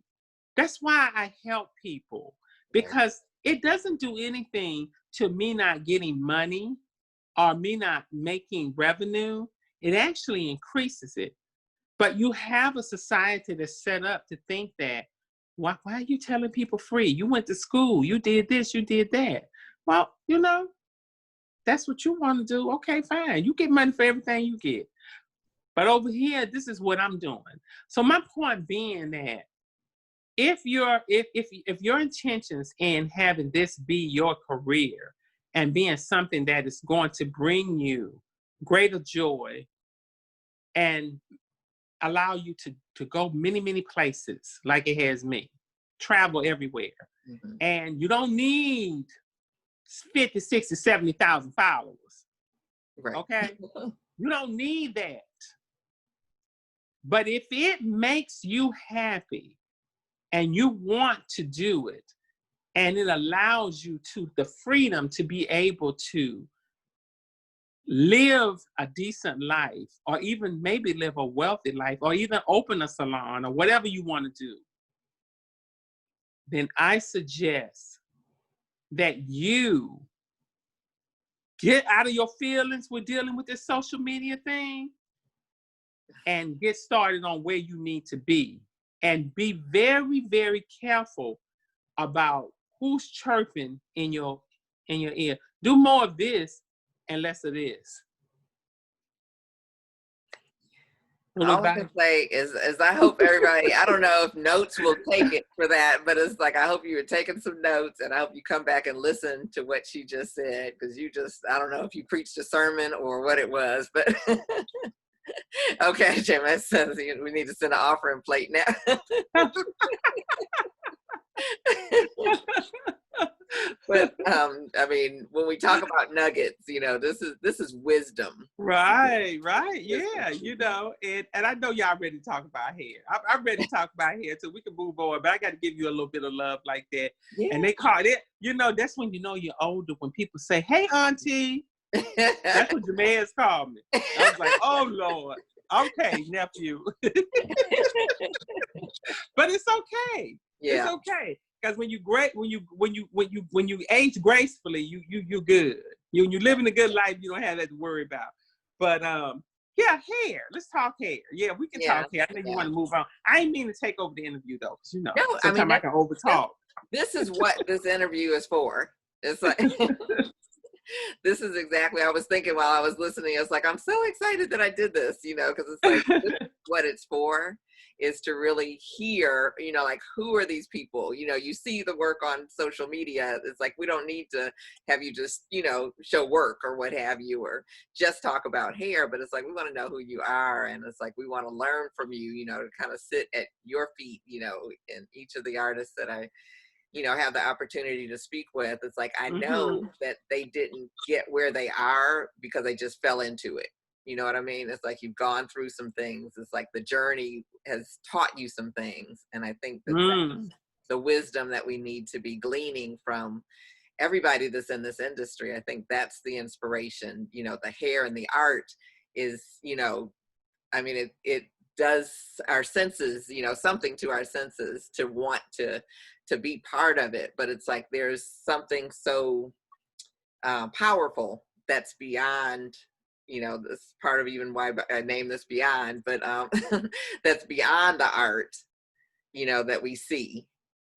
That's why I help people, because it doesn't do anything to me not getting money or me not making revenue. It actually increases it. But you have a society that's set up to think that, why are you telling people free? You went to school, you did this, you did that. Well, that's what you want to do. Okay, fine. You get money for everything you get. But over here, this is what I'm doing. So my point being that if your intentions in having this be your career and being something that is going to bring you greater joy and allow you to go many, many places like it has me, travel everywhere. And you don't need 50, 60, 70,000 followers. Okay? You don't need that. But if it makes you happy and you want to do it, and it allows you the freedom to be able to live a decent life, or even maybe live a wealthy life, or even open a salon, or whatever you want to do, then I suggest that you get out of your feelings with dealing with this social media thing and get started on where you need to be. And be very, very careful about who's chirping in your ear. Do more of this and less of this. All I can say is I hope everybody, I don't know if notes will take it for that, but it's like, I hope you were taking some notes, and I hope you come back and listen to what she just said, because I don't know if you preached a sermon or what it was, but okay, Jim says we need to send an offering plate now. But I mean, when we talk about nuggets, this is wisdom. Right, yeah, and I know y'all ready to talk about hair. I'm ready to talk about hair too. We can move on, but I got to give you a little bit of love like that. Yeah. And they call it, that's when you're older, when people say, "Hey, auntie." That's what Jameez called me. I was like, "Oh Lord, okay, nephew." But it's okay. Yeah. It's okay. Because when you age gracefully, you're good. When you live in a good life, you don't have that to worry about. But hair. Let's talk hair. Yeah, we can talk hair. I think you want to move on. I ain't mean to take over the interview though, because sometimes I can overtalk. This is what this interview is for. It's like this is exactly, I was thinking while I was listening, I was like, I'm so excited that I did this, because it's like, this is what it's for, is to really hear, like, who are these people? You see the work on social media. It's like, we don't need to have you just, show work or what have you, or just talk about hair, but it's like, we want to know who you are. And it's like, we want to learn from you, to kind of sit at your feet, and each of the artists that I have the opportunity to speak with. It's like, I know that they didn't get where they are because they just fell into it. You know what I mean? It's like, you've gone through some things. It's like the journey has taught you some things. And I think that's the wisdom that we need to be gleaning from everybody that's in this industry. I think that's the inspiration. The hair and the art is, I mean, it does our senses, something to our senses to want to be part of it. But it's like, there's something so powerful, that's beyond, this part of even why I named this Beyond, but that's beyond the art, that we see,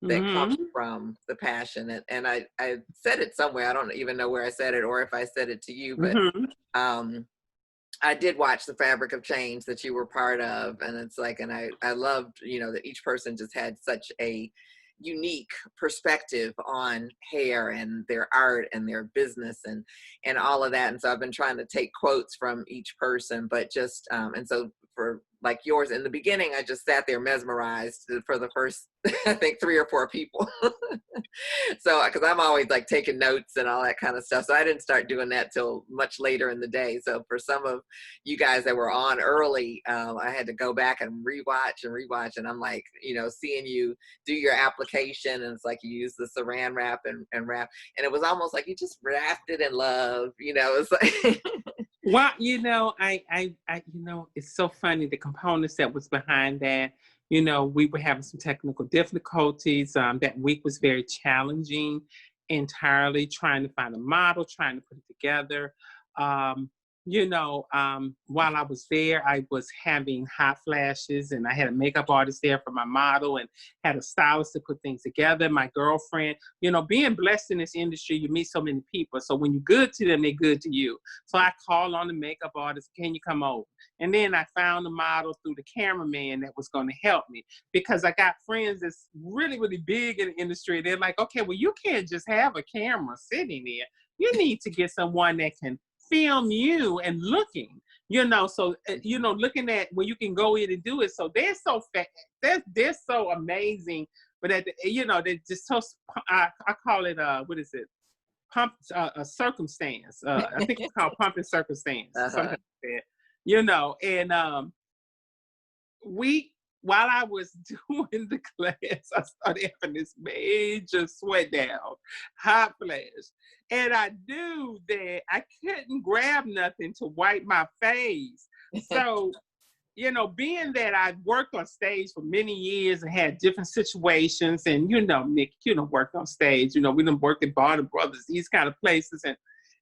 that comes Mm-hmm. from the passion. And I said it somewhere, I don't even know where I said it or if I said it to you, but Mm-hmm. I did watch the Fabric of Change that you were part of, and it's like, and I loved, that each person just had such a unique perspective on hair and their art and their business and all of that. And so I've been trying to take quotes from each person, but just and so for like yours in the beginning, I just sat there mesmerized for the first I think 3 or 4 people. So because I'm always like taking notes and all that kind of stuff, so I didn't start doing that till much later in the day. So for some of you guys that were on early, I had to go back and rewatch, and I'm like, seeing you do your application, and it's like you use the saran wrap and wrap, and it was almost like you just wrapped it in love. It's like Well, it's so funny, the components that was behind that. We were having some technical difficulties. That week was very challenging, entirely trying to find a model, trying to put it together. Um, while I was there, I was having hot flashes, and I had a makeup artist there for my model and had a stylist to put things together. My girlfriend, being blessed in this industry, you meet so many people. So when you're good to them, they're good to you. So I called on the makeup artist, can you come over? And then I found the model through the cameraman that was going to help me, because I got friends that's really, really big in the industry. They're like, okay, well, you can't just have a camera sitting there. You need to get someone that can film you and looking, so looking at when you can go in and do it. So they're so they're so amazing, but they're just so I call it what is it, pump a circumstance, I think it's called pumping circumstance, something like that, and we while I was doing the class, I started having this major sweat down, hot flash. And I knew that I couldn't grab nothing to wipe my face. So, being that I worked on stage for many years and had different situations, and Nick, worked on stage, we done worked at Barter Brothers, these kind of places,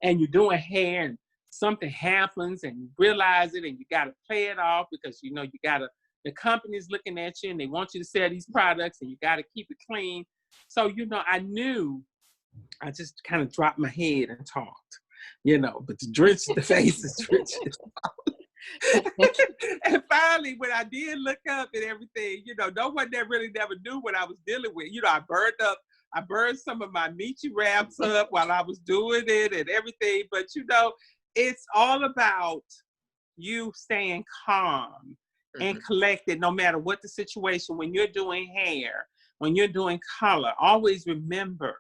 and you're doing hair and something happens and you realize it and you got to play it off because, you got to, the company's looking at you and they want you to sell these products and you got to keep it clean. So, I knew I just kind of dropped my head and talked, but the face is drenched. And finally, when I did look up and everything, no one that really never knew what I was dealing with. I burned some of my Miki wraps up while I was doing it and everything. But, it's all about you staying calm and collected no matter what the situation. When you're doing hair, when you're doing color, always remember,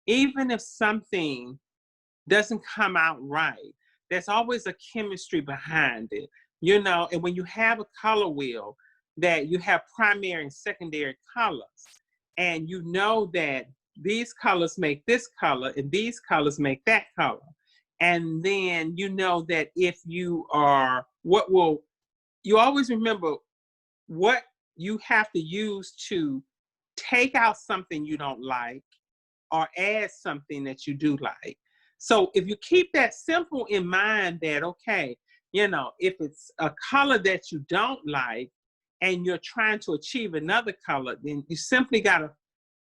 even if something doesn't come out right, there's always a chemistry behind it, and when you have a color wheel that you have primary and secondary colors, and that these colors make this color and these colors make that color, and then that if you are, you always remember what you have to use to take out something you don't like or add something that you do like. So if you keep that simple in mind, that, okay, if it's a color that you don't like and you're trying to achieve another color, then you simply got to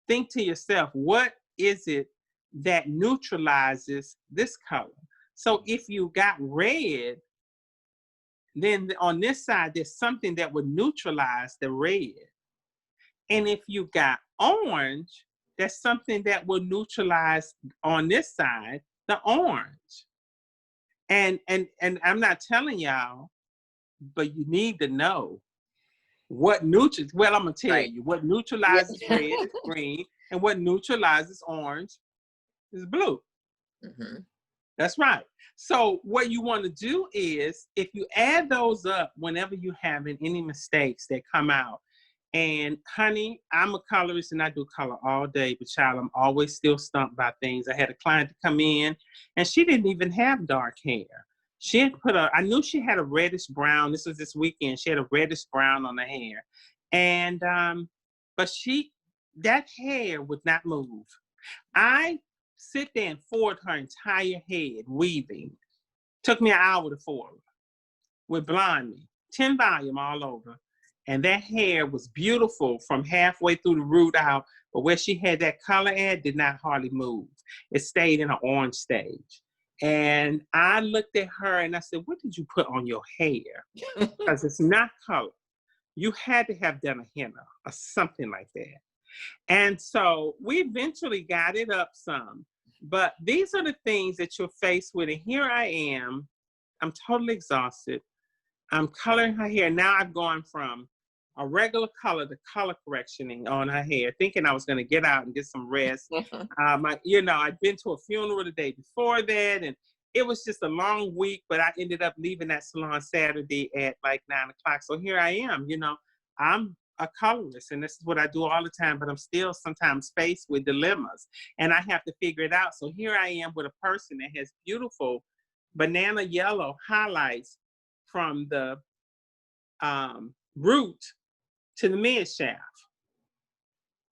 think to yourself, what is it that neutralizes this color? So if you got red, then on this side, there's something that would neutralize the red. And if you got orange, there's something that will neutralize on this side, the orange. And I'm not telling y'all, but you need to know what neutralizes. Well, I'm gonna tell you what neutralizes red is green, and what neutralizes orange is blue. That's right. So what you want to do is, if you add those up whenever you having any mistakes that come out, and honey, I'm a colorist and I do color all day, but child, I'm always still stumped by things. I had a client to come in and she didn't even have dark hair. She had I knew she had a reddish brown. This was this weekend. She had a reddish brown on her hair. And, but that hair would not move. I sit there and forward her entire head, weaving. Took me an hour to forward with blondie, 10 volume all over. And that hair was beautiful from halfway through the root out, but where she had that color at did not hardly move. It stayed in an orange stage. And I looked at her and I said, what did you put on your hair? Because it's not color. You had to have done a henna or something like that. And so we eventually got it up some, but these are the things that you're faced with. And here I am, I'm totally exhausted. I'm coloring her hair. Now I've gone from a regular color to color correctioning on her hair, thinking I was going to get out and get some rest. I'd been to a funeral the day before that, and it was just a long week, but I ended up leaving that salon Saturday at like 9 o'clock. So here I am, I'm a colorist, and this is what I do all the time, but I'm still sometimes faced with dilemmas, and I have to figure it out. So here I am with a person that has beautiful banana yellow highlights from the root to the mid shaft.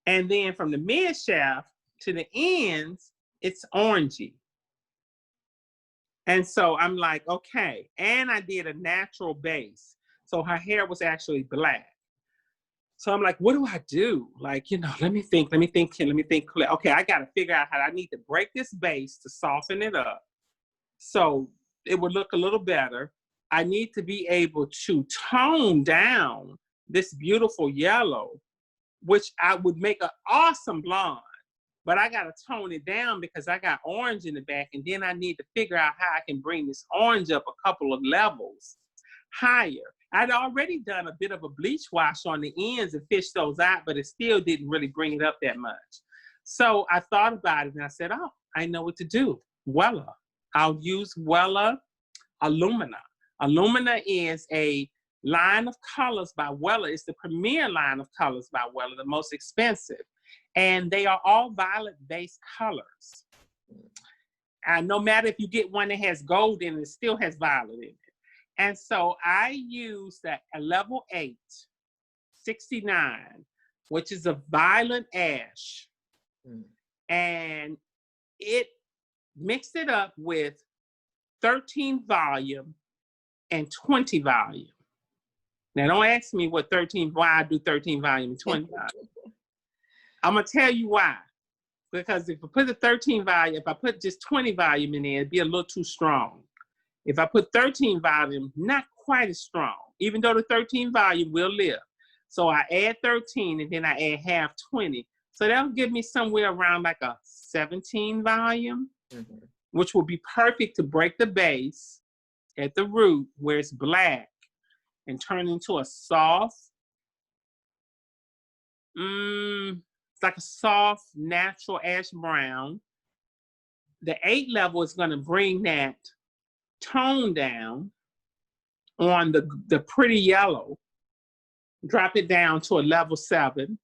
And then from the mid shaft to the ends, it's orangey. And so I'm like, okay. And I did a natural base. So her hair was actually black. So I'm like, what do I do? Like, let me think. Okay, I got to figure out how I need to break this base to soften it up so it would look a little better. I need to be able to tone down this beautiful yellow, which I would make an awesome blonde, but I got to tone it down because I got orange in the back, and then I need to figure out how I can bring this orange up a couple of levels higher. I'd already done a bit of a bleach wash on the ends and fished those out, but it still didn't really bring it up that much. So I thought about it and I said, oh, I know what to do. Wella. I'll use Wella Alumina. Alumina is a line of colors by Wella. It's the premier line of colors by Wella, the most expensive. And they are all violet-based colors. And no matter if you get one that has gold in it, it still has violet in it. And so I use that level 8, 69, which is a violet ash. And it mixed it up with 13 volume and 20 volume. Now, don't ask me why I do 13 volume and 20 volume. I'm going to tell you why. Because if I put the 13 volume, if I put just 20 volume in there, it'd be a little too strong. If I put 13 volume, not quite as strong, even though the 13 volume will live. So I add 13 and then I add half 20. So that'll give me somewhere around like a 17 volume, which will be perfect to break the base at the root where it's black and turn into a soft, it's like a soft, natural ash brown. The 8 level is going to bring that tone down on the pretty yellow, drop it down to a level 7.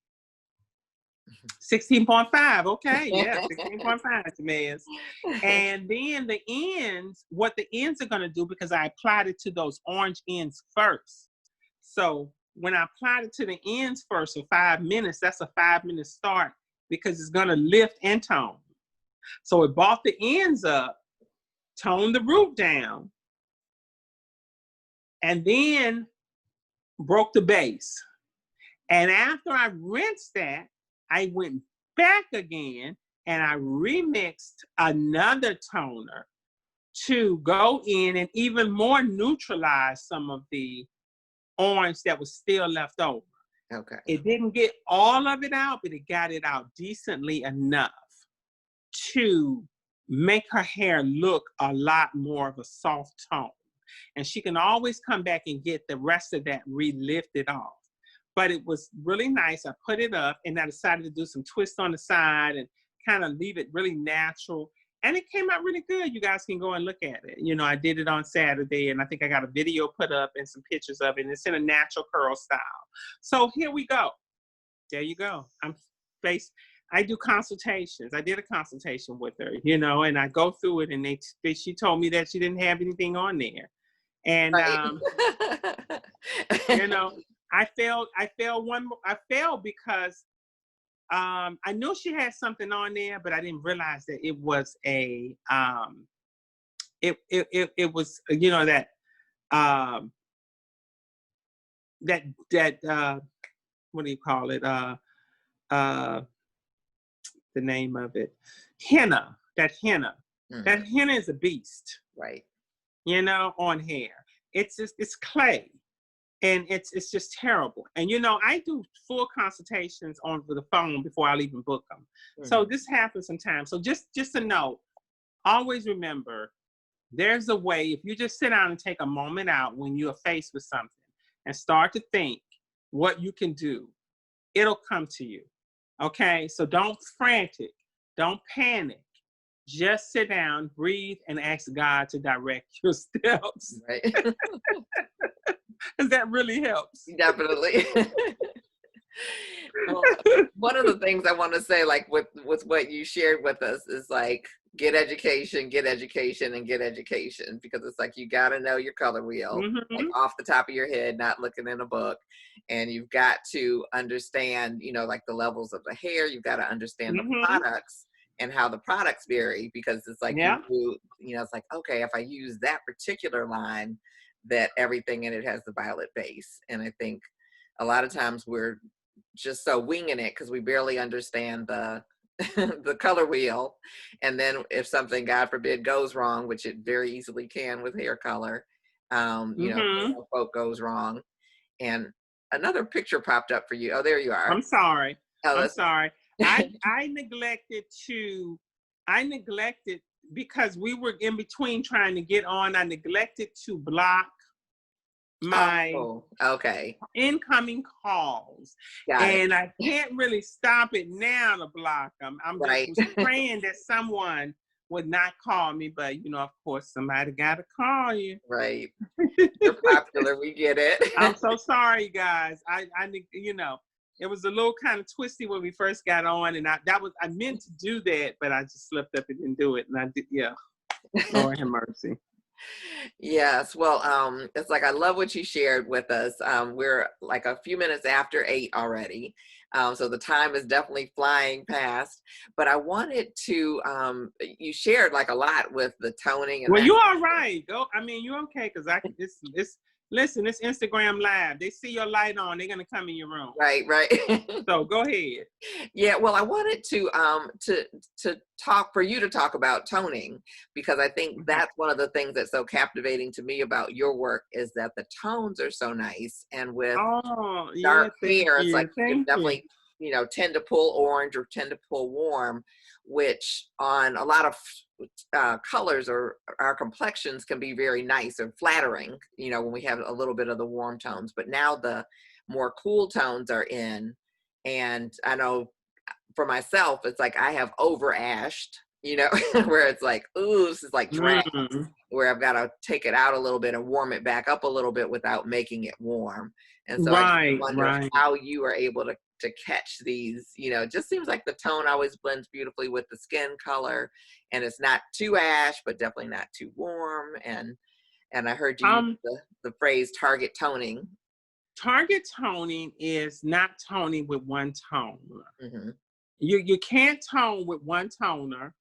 16.5, okay, yeah, 16.5, Jamez. And then the ends, what the ends are going to do, because I applied it to those orange ends first. So when I applied it to the ends first for 5 minutes, that's a 5-minute start because it's going to lift and tone. So it brought the ends up, toned the root down, and then broke the base. And after I rinsed that, I went back again and I remixed another toner to go in and even more neutralize some of the orange that was still left over. Okay. It didn't get all of it out, but it got it out decently enough to make her hair look a lot more of a soft tone. And she can always come back and get the rest of that re-lifted off. But it was really nice. I put it up and I decided to do some twists on the side and kind of leave it really natural. And it came out really good. You guys can go and look at it. You know, I did it on Saturday and I think I got a video put up and some pictures of it. And it's in a natural curl style. So here we go. There you go. I do consultations. I did a consultation with her, you know, and I go through it and she told me that she didn't have anything on there. And, right. you know, I failed because I knew she had something on there, but I didn't realize that it was it was, you know, um, that what do you call it? Uh, the name of it, henna. That henna. Mm. That henna is a beast. Right. You know, on hair. It's just, it's clay. And it's just terrible. And you know, I do full consultations on the phone before I'll even book them. Mm-hmm. So this happens sometimes. So just a note, always remember, there's a way, if you just sit down and take a moment out when you're faced with something and start to think what you can do, it'll come to you. Okay? So don't frantic, don't panic. Just sit down, breathe, and ask God to direct your steps. Right. Because that really helps. Definitely. Well, one of the things I want to say, like with what you shared with us, is like, get education, and get education, because it's like, you got to know your color wheel, like off the top of your head, not looking in a book. And you've got to understand, you know, like the levels of the hair. You've got to understand the products and how the products vary, because it's like, you know, it's like, okay, if I use that particular line, that everything in it has the violet base. And I think a lot of times we're just so winging it because we barely understand the the color wheel. And then if something, God forbid, goes wrong, which it very easily can with hair color, you know, folk goes wrong. And another picture popped up for you. Oh, there you are. I'm sorry. Oh, I'm sorry. I neglected because we were in between trying to get on. I neglected to block my incoming calls. And I can't really stop it now to block them. I'm just praying that someone would not call me, but you know, of course, somebody got to call you. Right. You're popular. We get it. I'm so sorry, guys. I you know, it was a little kind of twisty when we first got on, and I meant to do that, but I just slipped up and didn't do it. And I did, Lord have mercy. Yes. Well, it's like, I love what you shared with us. We're like a few minutes after 8 already. So the time is definitely flying past, but I wanted to, you shared like a lot with the toning. And well, you're all right. Go. I mean, you're okay. Cause listen, it's Instagram Live. They see your light on, they're going to come in your room. Right. So go ahead. Yeah. Well, I wanted to talk, for you to talk about toning, because I think that's one of the things that's so captivating to me about your work, is that the tones are so nice. And with dark hair, it's like, you definitely, you know, tend to pull orange or tend to pull warm, which on a lot of colors or our complexions can be very nice and flattering, you know, when we have a little bit of the warm tones. But now the more cool tones are in. And I know for myself, it's like I have over ashed, you know, where it's like, ooh, this is like drag, where I've got to take it out a little bit and warm it back up a little bit without making it warm. And so I just wonder how you are able to catch these, you know. It just seems like the tone always blends beautifully with the skin color, and it's not too ash, but definitely not too warm. And I heard you use the phrase target toning. Target toning is not toning with one toner. You can't tone with one toner.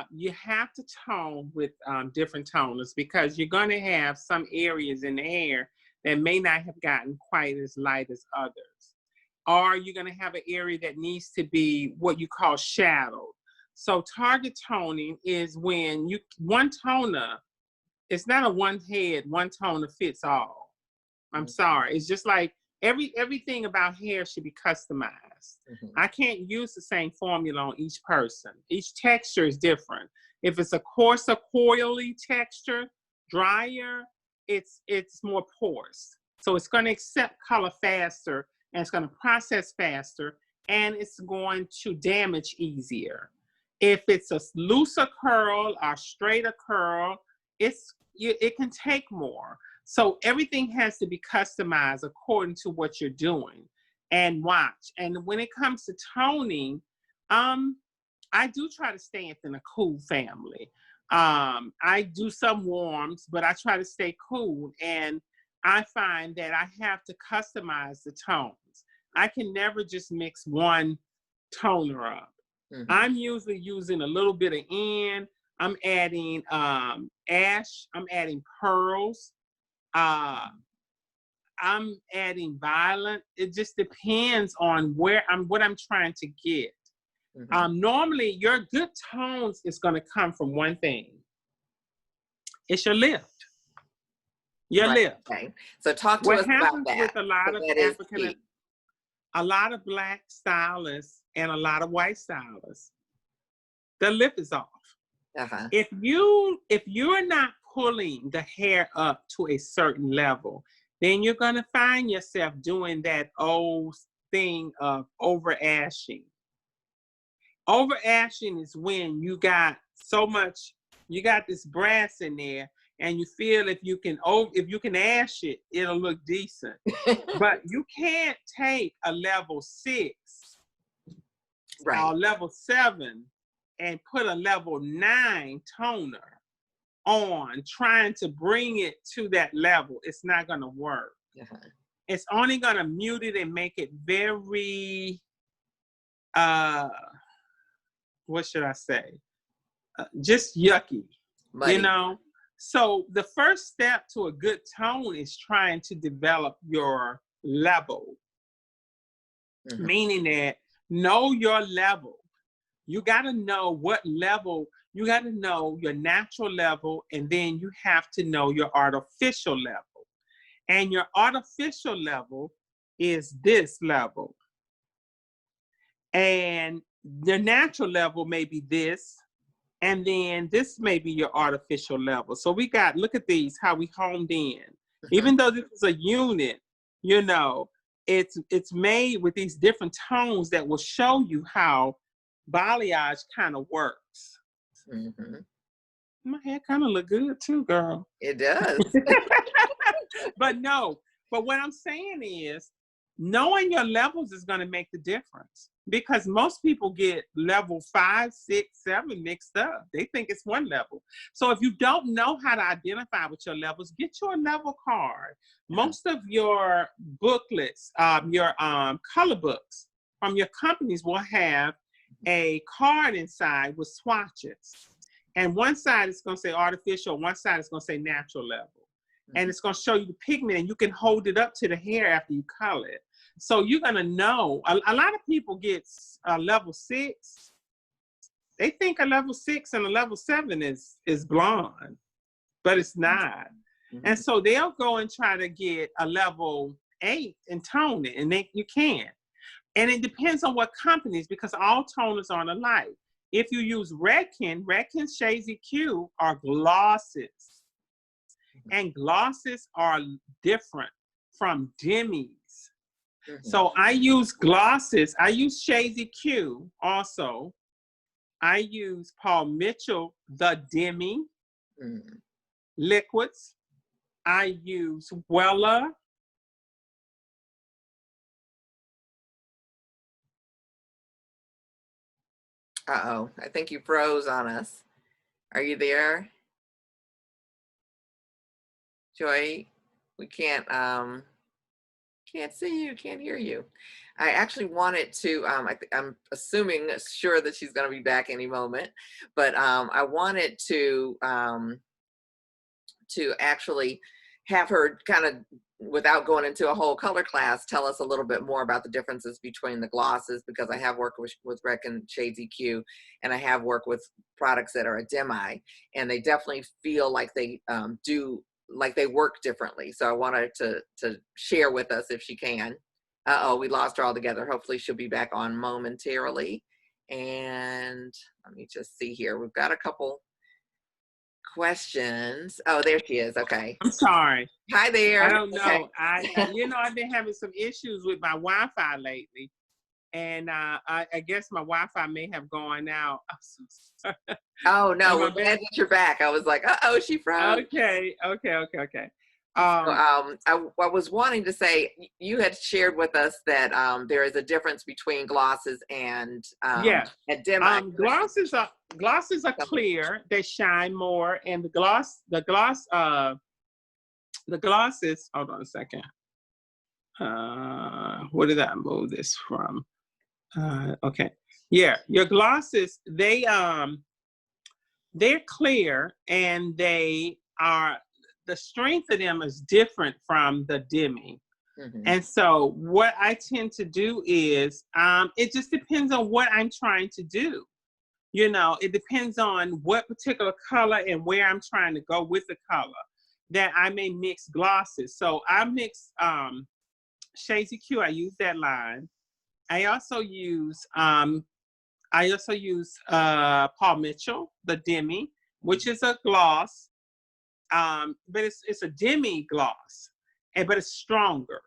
You have to tone with different toners, because you're going to have some areas in the hair that may not have gotten quite as light as others. Or you're going to have an area that needs to be what you call shadowed. So target toning is when one toner, it's not a one toner fits all. I'm sorry. It's just like everything about hair should be customized. I can't use the same formula on each person. Each texture is different. If it's a coarser, coily texture, drier, it's more porous. So it's going to accept color faster, and it's going to process faster, and it's going to damage easier. If it's a looser curl or straighter curl, it can take more. So everything has to be customized according to what you're doing, and watch. And when it comes to toning, I do try to stay within a cool family. I do some warms, but I try to stay cool. And I find that I have to customize the tones. I can never just mix one toner up. I'm usually using a little bit of N. I'm adding ash. I'm adding pearls. I'm adding violet. It just depends on what I'm trying to get. Normally, your good tones is going to come from one thing. It's your lift. Your lift. Okay. So talk to us about that. With a lot of a lot of Black stylists and a lot of white stylists, the lip is off. If you're not pulling the hair up to a certain level, then you're gonna find yourself doing that old thing of over ashing. Over ashing is when you got you got this brass in there, and you feel if you can ash it, it'll look decent. But you can't take a level 6 or level 7 and put a level 9 toner on trying to bring it to that level. It's not going to work. It's only going to mute it and make it very, what should I say? Just yucky, muddy. You know? So the first step to a good tone is trying to develop your level, meaning that know your level. You got to know what level, you got to know your natural level, and then you have to know your artificial level. And your artificial level is this level. And the natural level may be this, and then this may be your artificial level. So we got, look at these, how we homed in. Even though this is a unit, you know, it's made with these different tones that will show you how balayage kind of works. My hair kind of look good too, girl. It does. But what I'm saying is, knowing your levels is going to make the difference, because most people get level 5, 6, 7 mixed up. They think it's one level. So if you don't know how to identify with your levels, get your level card. Most of your booklets, your color books from your companies will have a card inside with swatches. And one side is going to say artificial, one side is going to say natural level. And it's going to show you the pigment, and you can hold it up to the hair after you color it. So you're going to know. A lot of people get a level 6. They think a level 6 and a level 7 is blonde, but it's not. And so they'll go and try to get a level 8 and tone it, and you can't. And it depends on what companies, because all toners aren't alike. If you use Redken Shades EQ are glosses. And glosses are different from demis. So I use glosses. I use Shades EQ also. I use Paul Mitchell, the demi liquids. I use Wella. Uh-oh, I think you froze on us. Are you there? Joy, we can't see you, can't hear you. I actually wanted to, I'm assuming, sure that she's going to be back any moment, but I wanted to actually have her kind of, without going into a whole color class, tell us a little bit more about the differences between the glosses, because I have worked with Redken Shades EQ, and I have worked with products that are a demi, and they definitely feel like they they work differently. So I wanted to share with us if she can. Uh-oh, we lost her altogether. Hopefully she'll be back on momentarily. And let me just see here. We've got a couple questions. Oh, there she is. Okay. I'm sorry. Hi there. I don't know. Okay. I've been having some issues with my Wi-Fi lately. And I guess my Wi-Fi may have gone out. I'm so sorry. Oh, no. We're glad that you're back. I was like, uh-oh, she froze. Okay. I was wanting to say, you had shared with us that there is a difference between glosses and demi. Glosses are clear. They shine more. And the glosses, hold on a second. Where did I move this from? Okay. Yeah, your glosses, they're clear, and the strength of them is different from the demi. Mm-hmm. And so what I tend to do is, it just depends on what I'm trying to do. You know, it depends on what particular color and where I'm trying to go with the color that I may mix glosses. So I mix Shades of Q. I use that line. I also use Paul Mitchell, the demi, which is a gloss, but it's a demi gloss, but it's stronger.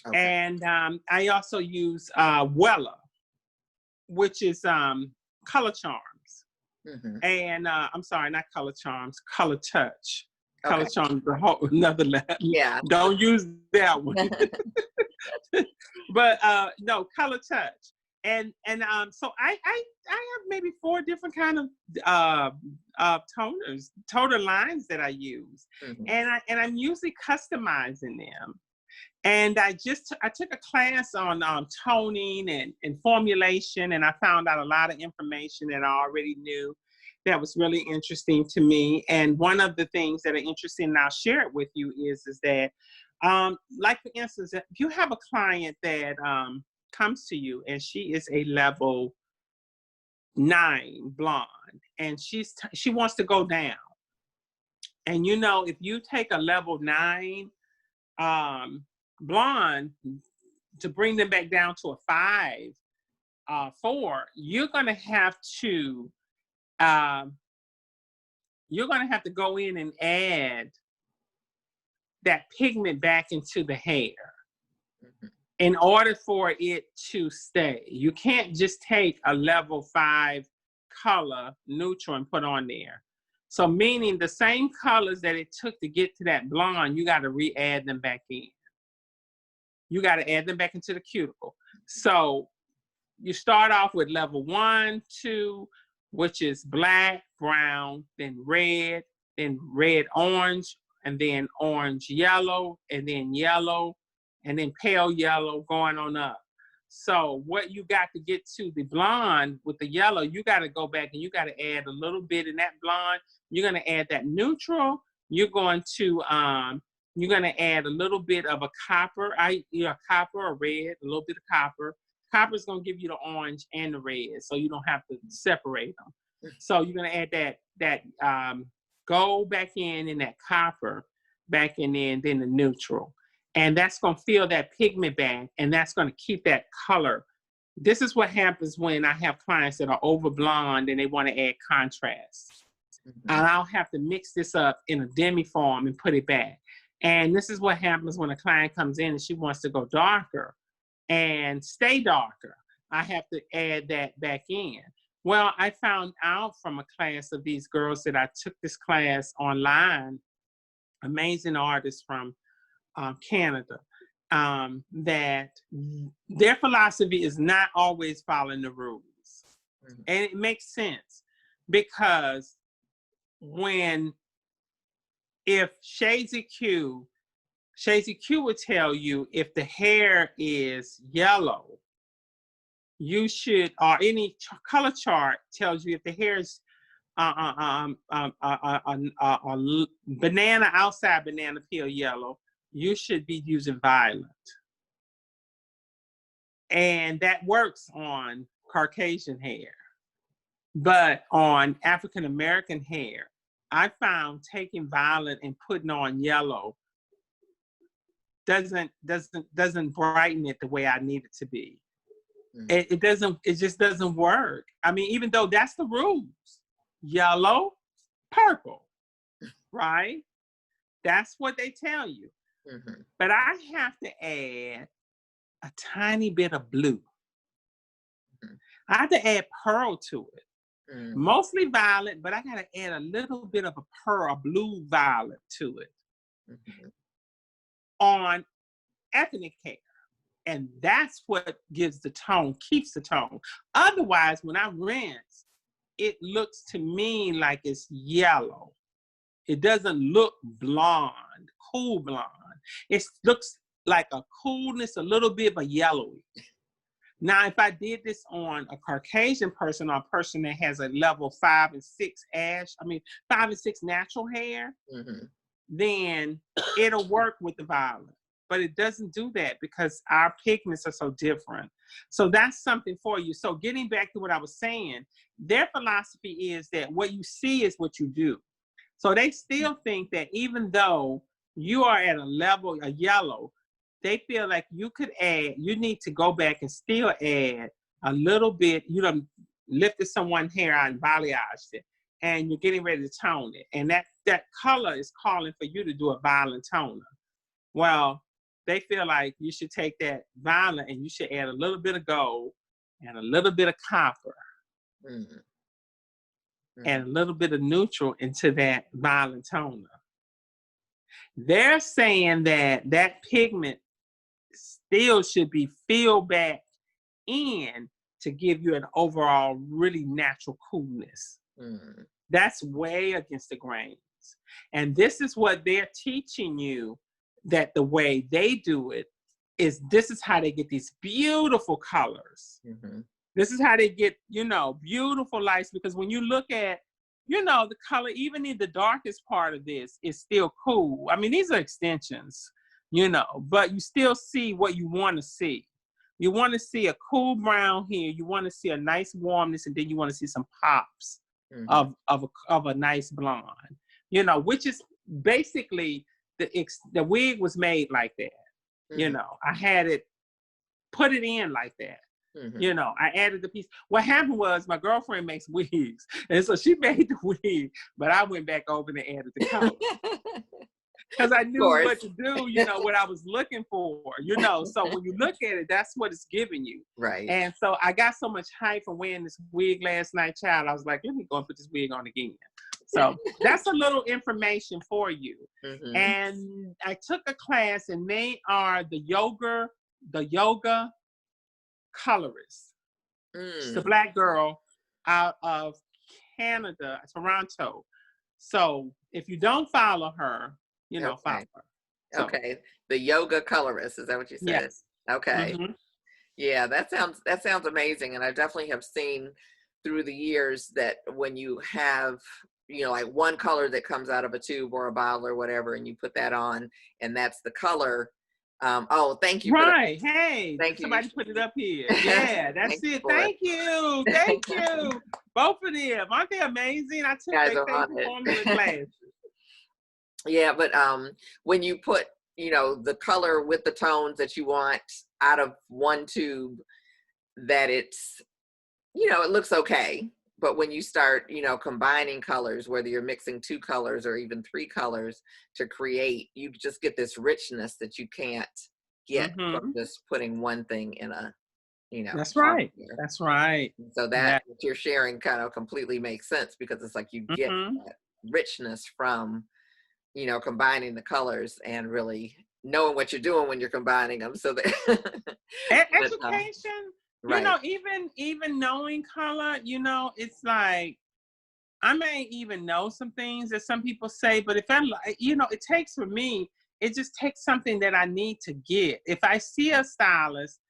Okay. And I also use Wella, which is Color Charms. Mm-hmm. And I'm sorry, not Color Charms, Color Touch. Okay. Color Charms, the whole another level. Yeah. Don't use that one. But no, Color Touch. And so I have maybe 4 different kind of toner lines that I use. Mm-hmm. And I'm usually customizing them. And I took a class on toning and formulation, and I found out a lot of information that I already knew that was really interesting to me. And one of the things that are interesting, and I'll share it with you, is that, like for instance, if you have a client that comes to you and she is a level 9 blonde, and she wants to go down. And you know, if you take a level 9 blonde to bring them back down to a 5, 4, you're gonna have to go in and add that pigment back into the hair. Mm-hmm. In order for it to stay. You can't just take a level 5 color neutral and put on there. So meaning the same colors that it took to get to that blonde, you got to re-add them back in. You got to add them back into the cuticle. So you start off with level 1, 2, which is black, brown, then red orange, and then orange yellow, and then pale yellow going on up. So what you got to get to the blonde with the yellow, you got to go back and you got to add a little bit in that blonde. You're going to add that neutral. You're going to add a little bit of a copper, copper or red, a little bit of copper. Copper is going to give you the orange and the red, so you don't have to separate them. So you're going to add that gold back in that copper back in there, and then the neutral. And that's going to fill that pigment back, and that's going to keep that color. This is what happens when I have clients that are over blonde and they want to add contrast. Mm-hmm. And I'll have to mix this up in a demi form and put it back. And this is what happens when a client comes in and she wants to go darker and stay darker. I have to add that back in. Well, I found out from a class of these girls that I took this class online, amazing artists from Canada, that their philosophy is not always following the rules. Mm-hmm. And it makes sense because if Shades of Q would tell you if the hair is yellow, you should, or any color chart tells you if the hair is banana outside banana peel yellow, you should be using violet. And that works on Caucasian hair. But on African American hair, I found taking violet and putting on yellow doesn't brighten it the way I need it to be. Mm-hmm. It just doesn't work. I mean, even though that's the rules, yellow, purple, right? That's what they tell you. Mm-hmm. But I have to add a tiny bit of blue. Mm-hmm. I have to add pearl to it. Mm-hmm. Mostly violet, but I got to add a little bit of a pearl, blue violet to it. Mm-hmm. On ethnic hair. And that's what gives the tone, keeps the tone. Otherwise, when I rinse, it looks to me like it's yellow. It doesn't look blonde, cool blonde. It looks like a coolness, a little bit of a yellowy. Now, if I did this on a Caucasian person or a person that has a level 5 and 6 5 and 6 natural hair, then it'll work with the violet. But it doesn't do that because our pigments are so different. So that's something for you. So getting back to what I was saying, their philosophy is that what you see is what you do. So they still think that even though you are at a level, a yellow, they feel like you need to go back and still add a little bit. You done lifted someone's hair out and balayaged it, and you're getting ready to tone it. And that color is calling for you to do a violet toner. Well, they feel like you should take that violet and you should add a little bit of gold and a little bit of copper and a little bit of neutral into that violet toner. They're saying that pigment still should be filled back in to give you an overall really natural coolness. That's way against the grains. And this is what they're teaching you, that the way they do it is this is how they get these beautiful colors. This is how they get, beautiful lights, because when you look at, the color, even in the darkest part of this is still cool. I mean, these are extensions, but you still see what you want to see. You want to see a cool brown here. You want to see a nice warmness, and then you want to see some pops of a nice blonde, which is basically the wig was made like that. I had it, put it in like that. I added the piece. What happened was my girlfriend makes wigs, and so she made the wig, but I went back over and added the color because I knew what to do. What I was looking for. So when you look at it, that's what it's giving you. Right. And so I got so much hype from wearing this wig last night, child. I was like, let me go and put this wig on again. So that's a little information for you. And I took a class, and they are the yoga colorist. She's a Black girl out of Canada, Toronto. So if you don't follow her, follow her. So. Okay. The yoga colorist, is that what you said? Yes. Okay. Yeah, that sounds amazing. And I definitely have seen through the years that when you have, like one color that comes out of a tube or a bottle or whatever, and you put that on, and that's the color. Thank you. Right. Hey, thank somebody you. Put it up here. Yeah, that's it. Thank you. Thank you. Both of them. Aren't they amazing? I took their formula classes. Yeah, but when you put, the color with the tones that you want out of one tube, that it's, it looks okay. But when you start, combining colors, whether you're mixing 2 colors or even 3 colors to create, you just get this richness that you can't get from just putting one thing in a, That's right. That's right. So that what you're sharing kind of completely makes sense, because it's like you get that richness from, combining the colors and really knowing what you're doing when you're combining them. So that education. Right. Even knowing color, it's like, I may even know some things that some people say, but if it takes for me, it just takes something that I need to get. If I see a stylist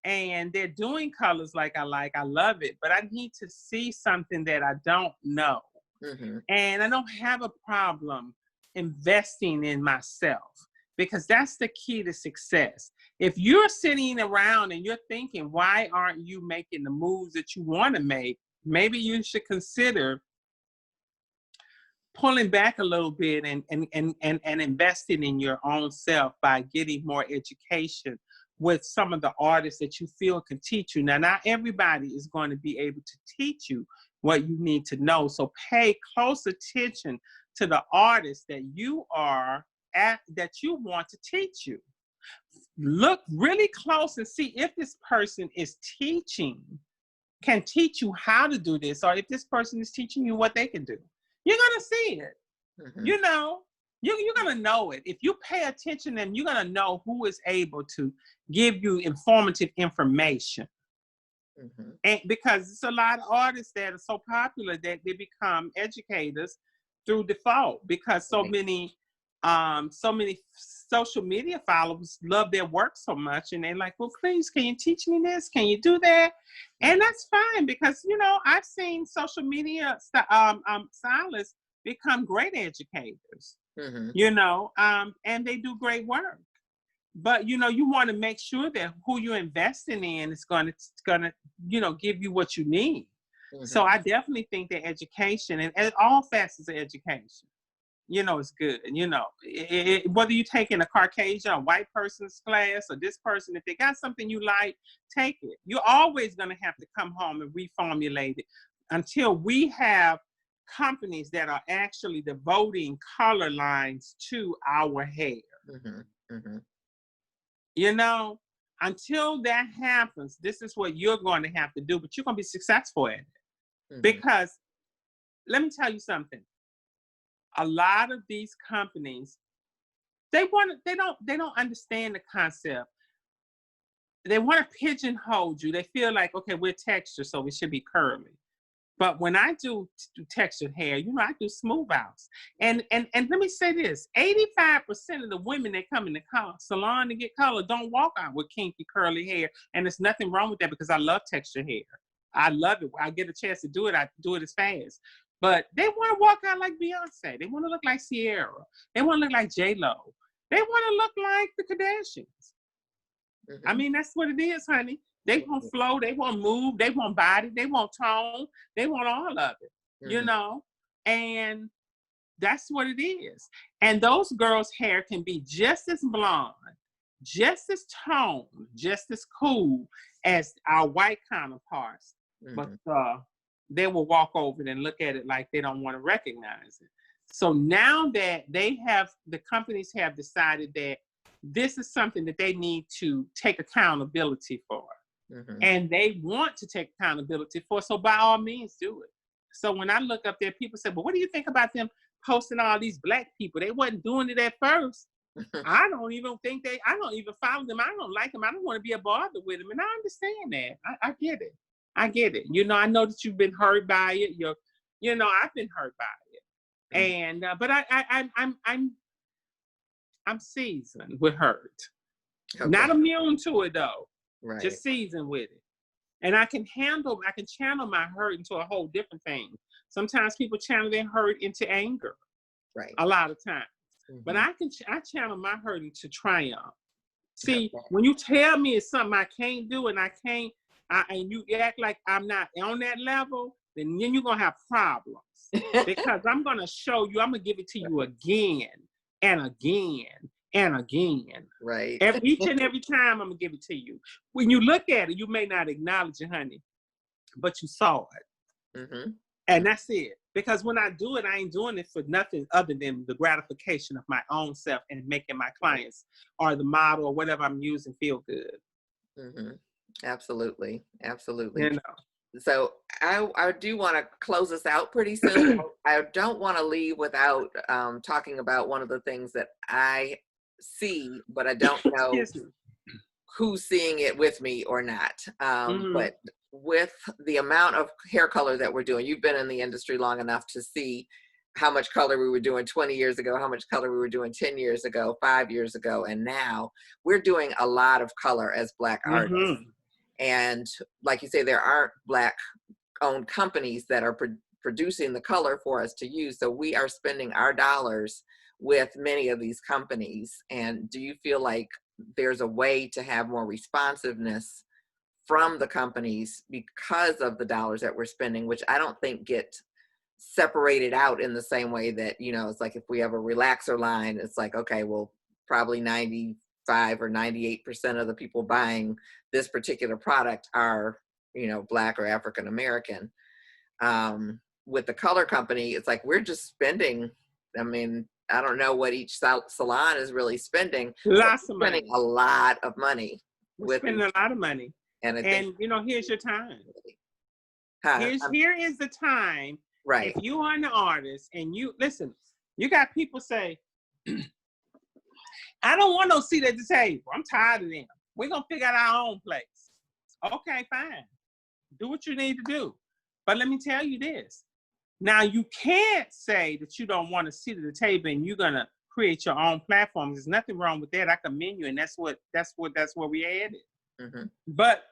and they're doing colors like I love it, but I need to see something that I don't know. And I don't have a problem investing in myself, because that's the key to success. If you're sitting around and you're thinking, why aren't you making the moves that you want to make? Maybe you should consider pulling back a little bit and investing in your own self by getting more education with some of the artists that you feel can teach you. Now, not everybody is going to be able to teach you what you need to know. So pay close attention to the artists that you want to teach you. Look really close and see if this person can teach you how to do this, or if this person is teaching you what they can do. You're going to see it. You're going to know it. If you pay attention, then you're going to know who is able to give you informative information. And because it's a lot of artists that are so popular that they become educators through default, because so many so many social media followers love their work so much, and they're like, well, please, can you teach me this? Can you do that? And that's fine, because, you know, I've seen social media stylists become great educators, you know, and they do great work. But, you know, you want to make sure that who you're investing in is going to, you know, give you what you need. So I definitely think that education and all facets of education, you know, is good. And, you know, whether you're taking a Caucasian, a white person's class, or this person, if they got something you like, take it. You're always going to have to come home and reformulate it until we have companies that are actually devoting color lines to our hair. You know, until that happens, this is what you're going to have to do, but you're going to be successful at it. Because let me tell you something. A lot of these companies, they don't understand the concept. They want to pigeonhole you. They feel like, okay, we're texture, so we should be curly. But when I do textured hair, you know, I do smooth outs. And let me say this, 85% of the women that come in the salon to get color don't walk out with kinky, curly hair. And there's nothing wrong with that, because I love textured hair. I love it. I get a chance to do it, I do it as fast. But they want to walk out like Beyonce. They want to look like Sierra. They want to look like J-Lo. They want to look like the Kardashians. I mean, that's what it is, honey. They want flow, they want move, they want body, they want tone, they want all of it, you know? And that's what it is. And those girls' hair can be just as blonde, just as toned, just as cool as our white counterparts. But they will walk over it and look at it like they don't want to recognize it. So now that the companies have decided that this is something that they need to take accountability for. And they want to take accountability for, so by all means do it. So when I look up there, people say, well, what do you think about them posting all these Black people? They wasn't doing it at first. I don't even follow them. I don't like them. I don't want to be a bother with them. And I understand that. I get it. I get it. You know, I know that you've been hurt by it. You know, I've been hurt by it. And, but I'm seasoned with hurt. Not immune to it though. Right. Just seasoned with it. And I can channel my hurt into a whole different thing. Sometimes people channel their hurt into anger. Right. A lot of times. But I channel my hurt into triumph. See, when you tell me it's something I can't do and and you act like I'm not on that level, then you're going to have problems. Because I'm going to show you, I'm going to give it to you again and again and again. Right. Each and every time I'm going to give it to you. When you look at it, you may not acknowledge it, honey, but you saw it. And that's it. Because when I do it, I ain't doing it for nothing other than the gratification of my own self and making my clients or the model or whatever I'm using feel good. Absolutely. Absolutely. You know. So I do want to close us out pretty soon. I don't want to leave without talking about one of the things that I see, but I don't know who's seeing it with me or not. But with the amount of hair color that we're doing, you've been in the industry long enough to see how much color we were doing 20 years ago, how much color we were doing 10 years ago, 5 years ago, and now we're doing a lot of color as Black artists. And like you say, there aren't Black owned companies that are producing the color for us to use. So we are spending our dollars with many of these companies. And do you feel like there's a way to have more responsiveness from the companies because of the dollars that we're spending, which I don't think get separated out in the same way that, you know, it's like if we have a relaxer line, it's like, okay, well, probably 95 or 98% of the people buying this particular product are, you know, Black or African American. With the color company, it's like we're just spending, I mean, I don't know what each salon is really spending. Lots of money. Spending a lot of money. We're spending a lot of money. And you know, here's your time. Here is the time. Right. If you are an artist and you, listen, you got people say, I don't want no seat at the table. I'm tired of them. We're going to figure out our own place. Okay, fine. Do what you need to do. But let me tell you this. Now, you can't say that you don't want a seat at the table and you're going to create your own platforms. There's nothing wrong with that. I commend you, and that's what we added. Mm-hmm. But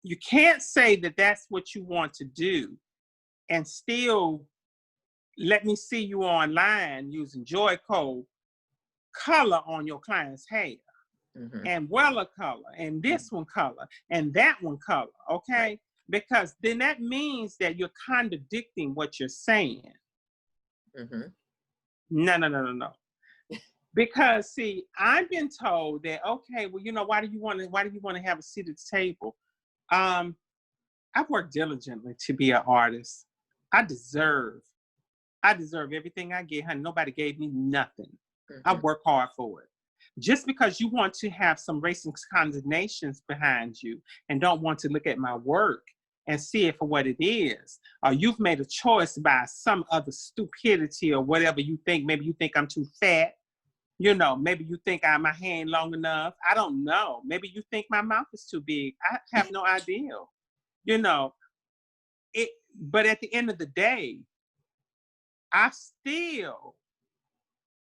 you can't say that that's what you want to do and still let me see you online using Joy Code color on your client's hair. Mm-hmm. And Weller color, and this one color, and that one color, okay? Right. Because then that means that you're contradicting what you're saying. Mm-hmm. No. Because see, I've been told that, okay, well, you know, why do you want to have a seat at the table? I've worked diligently to be an artist. I deserve everything I get, honey. Nobody gave me nothing. Mm-hmm. I work hard for it. Just because you want to have some racing condemnations behind you and don't want to look at my work and see it for what it is, or you've made a choice by some other stupidity or whatever you think. Maybe you think I'm too fat. You know, maybe you think my hand long enough. I don't know. Maybe you think my mouth is too big. I have no idea. You know, but at the end of the day, I still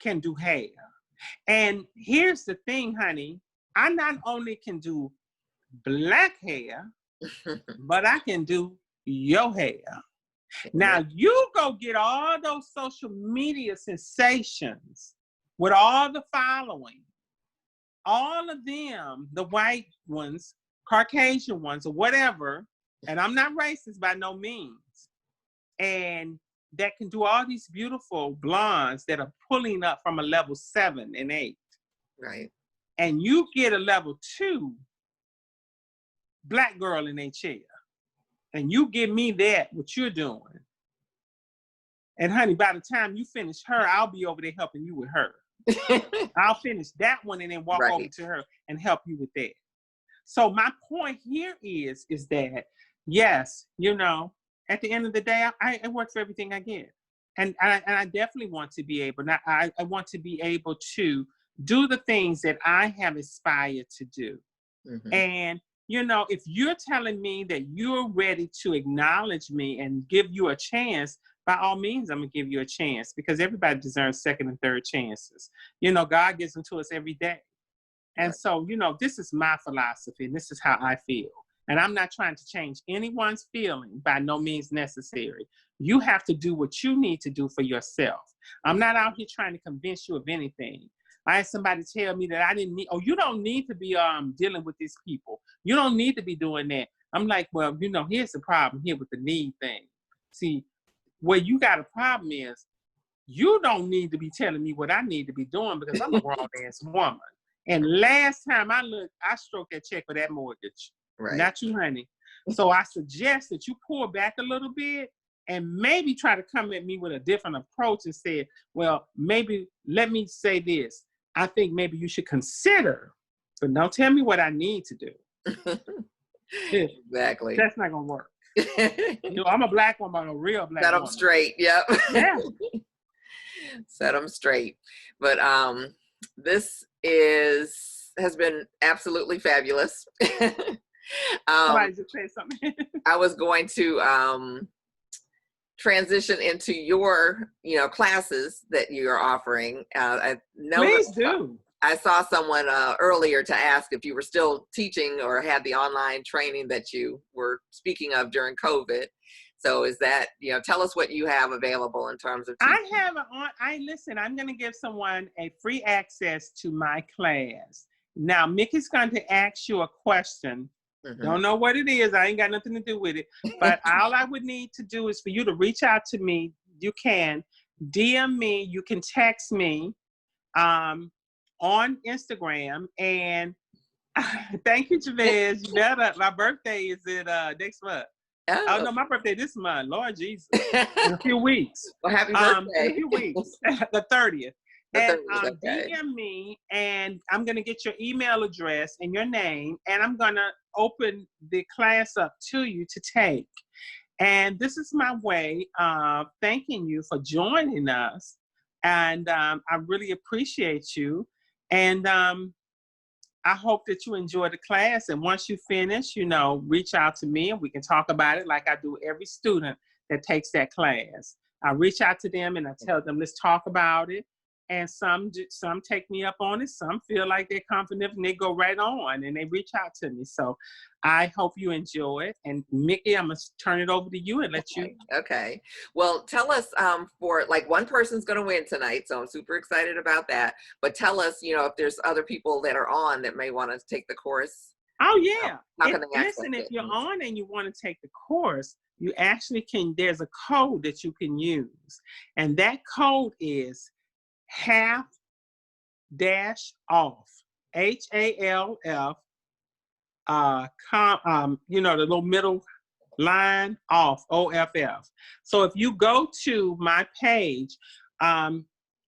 can do hair. And here's the thing, honey. I not only can do black hair, but I can do your hair. Now, you go get all those social media sensations with all the following, all of them, the white ones, Caucasian ones, or whatever, and I'm not racist by no means, and that can do all these beautiful blondes that are pulling up from a level 7 and 8. Right. And you get a level 2 black girl in a chair. And you give me that, what you're doing. And honey, by the time you finish her, I'll be over there helping you with her. I'll finish that one and then walk over to her and help you with that. So my point here is that, yes, you know, at the end of the day, I work for everything I get. And I definitely want to be able, I want to be able to do the things that I have aspired to do. Mm-hmm. And, you know, if you're telling me that you're ready to acknowledge me and give you a chance, by all means, I'm going to give you a chance, because everybody deserves second and third chances. You know, God gives them to us every day. And so, you know, this is my philosophy, and this is how I feel. And I'm not trying to change anyone's feeling, by no means necessary. You have to do what you need to do for yourself. I'm not out here trying to convince you of anything. I had somebody tell me that I didn't need, you don't need to be dealing with these people. You don't need to be doing that. I'm like, well, you know, here's the problem here with the need thing. See, where you got a problem is, you don't need to be telling me what I need to be doing, because I'm a grown-ass woman. And last time I looked, I stroked that check for that mortgage. Right. Not you, honey. So I suggest that you pull back a little bit and maybe try to come at me with a different approach and say, well, maybe let me say this. I think maybe you should consider, but don't tell me what I need to do. Exactly. That's not going to work. You know, I'm a black woman, a real black woman. Set them straight. Yep. Yeah. Set them straight. But this has been absolutely fabulous. Somebody just say something. I was going to transition into your, you know, classes that you're offering. I know Please do. I saw someone earlier to ask if you were still teaching or had the online training that you were speaking of during COVID. So is that, you know, tell us what you have available in terms of teaching. Listen, I'm going to give someone a free access to my class. Now, Miki's going to ask you a question. Mm-hmm. Don't know what it is. I ain't got nothing to do with it. But all I would need to do is for you to reach out to me. You can DM me. You can text me on Instagram. And thank you, Javez. You better. My birthday is in next month. Oh, no, my birthday this month. Lord Jesus. In a few weeks. Well, happy birthday. In a few weeks. The 30th. And okay. DM me, and I'm going to get your email address and your name, and I'm going to open the class up to you to take. And this is my way of thanking you for joining us. And I really appreciate you. And I hope that you enjoy the class. And once you finish, you know, reach out to me and we can talk about it like I do every student that takes that class. I reach out to them and I tell them, let's talk about it. And some take me up on it. Some feel like they're confident and they go right on and they reach out to me. So I hope you enjoy it. And Miki, I'm gonna turn it over to you and let you. Okay. Well, tell us, for like one person's going to win tonight, so I'm super excited about that. But tell us, you know, if there's other people that are on that may want to take the course. Oh yeah. How can they access Listen, if it? you're on and you want to take the course, you actually can. There's a code that you can use, and that code is half dash off. HALF. You know, the little middle line off, OFF. So if you go to my page,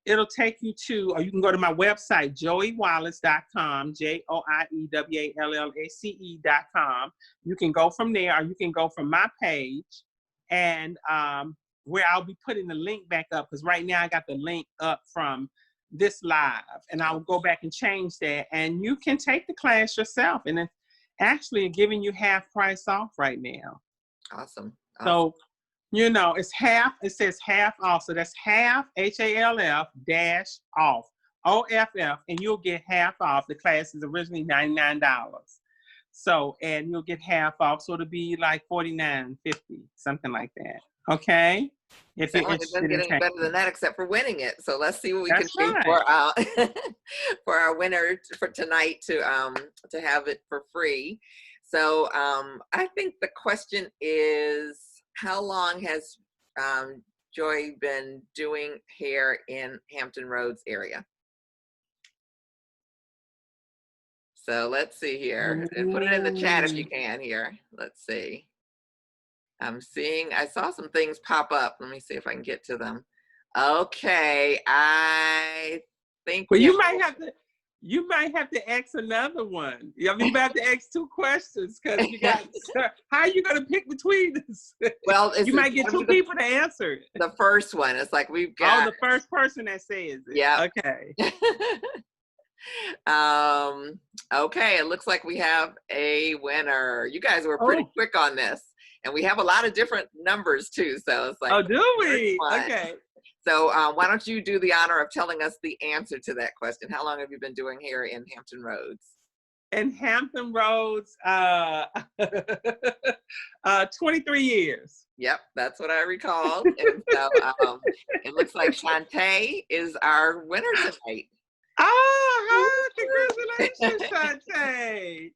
it'll take you to, or you can go to my website, joiewallace.com, JOIEWALLACE.com. You can go from there, or you can go from my page, and where I'll be putting the link back up, because right now I got the link up from this live, and I'll go back and change that, and you can take the class yourself, and it's actually giving you half price off right now. Awesome. So, you know, it's half, it says half off. So that's half, HALF dash off, OFF, and you'll get half off. The class is originally $99. So, and you'll get half off. So it'll be like $49.50, something like that. Okay? If you're It doesn't get any better than that except for winning it. So let's see what we can do for for our winner for tonight to have it for free. So I think the question is, how long has Joy been doing hair in Hampton Roads area? So let's see here, and put it in the chat if you can here. Let's see. I'm seeing, I saw some things pop up. Let me see if I can get to them. Okay, I think. Well, you might have to ask another one. I mean, you might have to ask two questions, because you got, how are you going to pick between this? Well, you might get two people to answer it. The first one, it's like we've got. Oh, the first person that says it. Yeah. Okay. Okay, it looks like we have a winner. You guys were pretty quick on this. And we have a lot of different numbers too, so it's like. Oh, do we? Okay. So why don't you do the honor of telling us the answer to that question? How long have you been doing hair in Hampton Roads? In Hampton Roads, 23 years. Yep, that's what I recalled. And so it looks like Shantae is our winner tonight. Oh, congratulations, Shantae.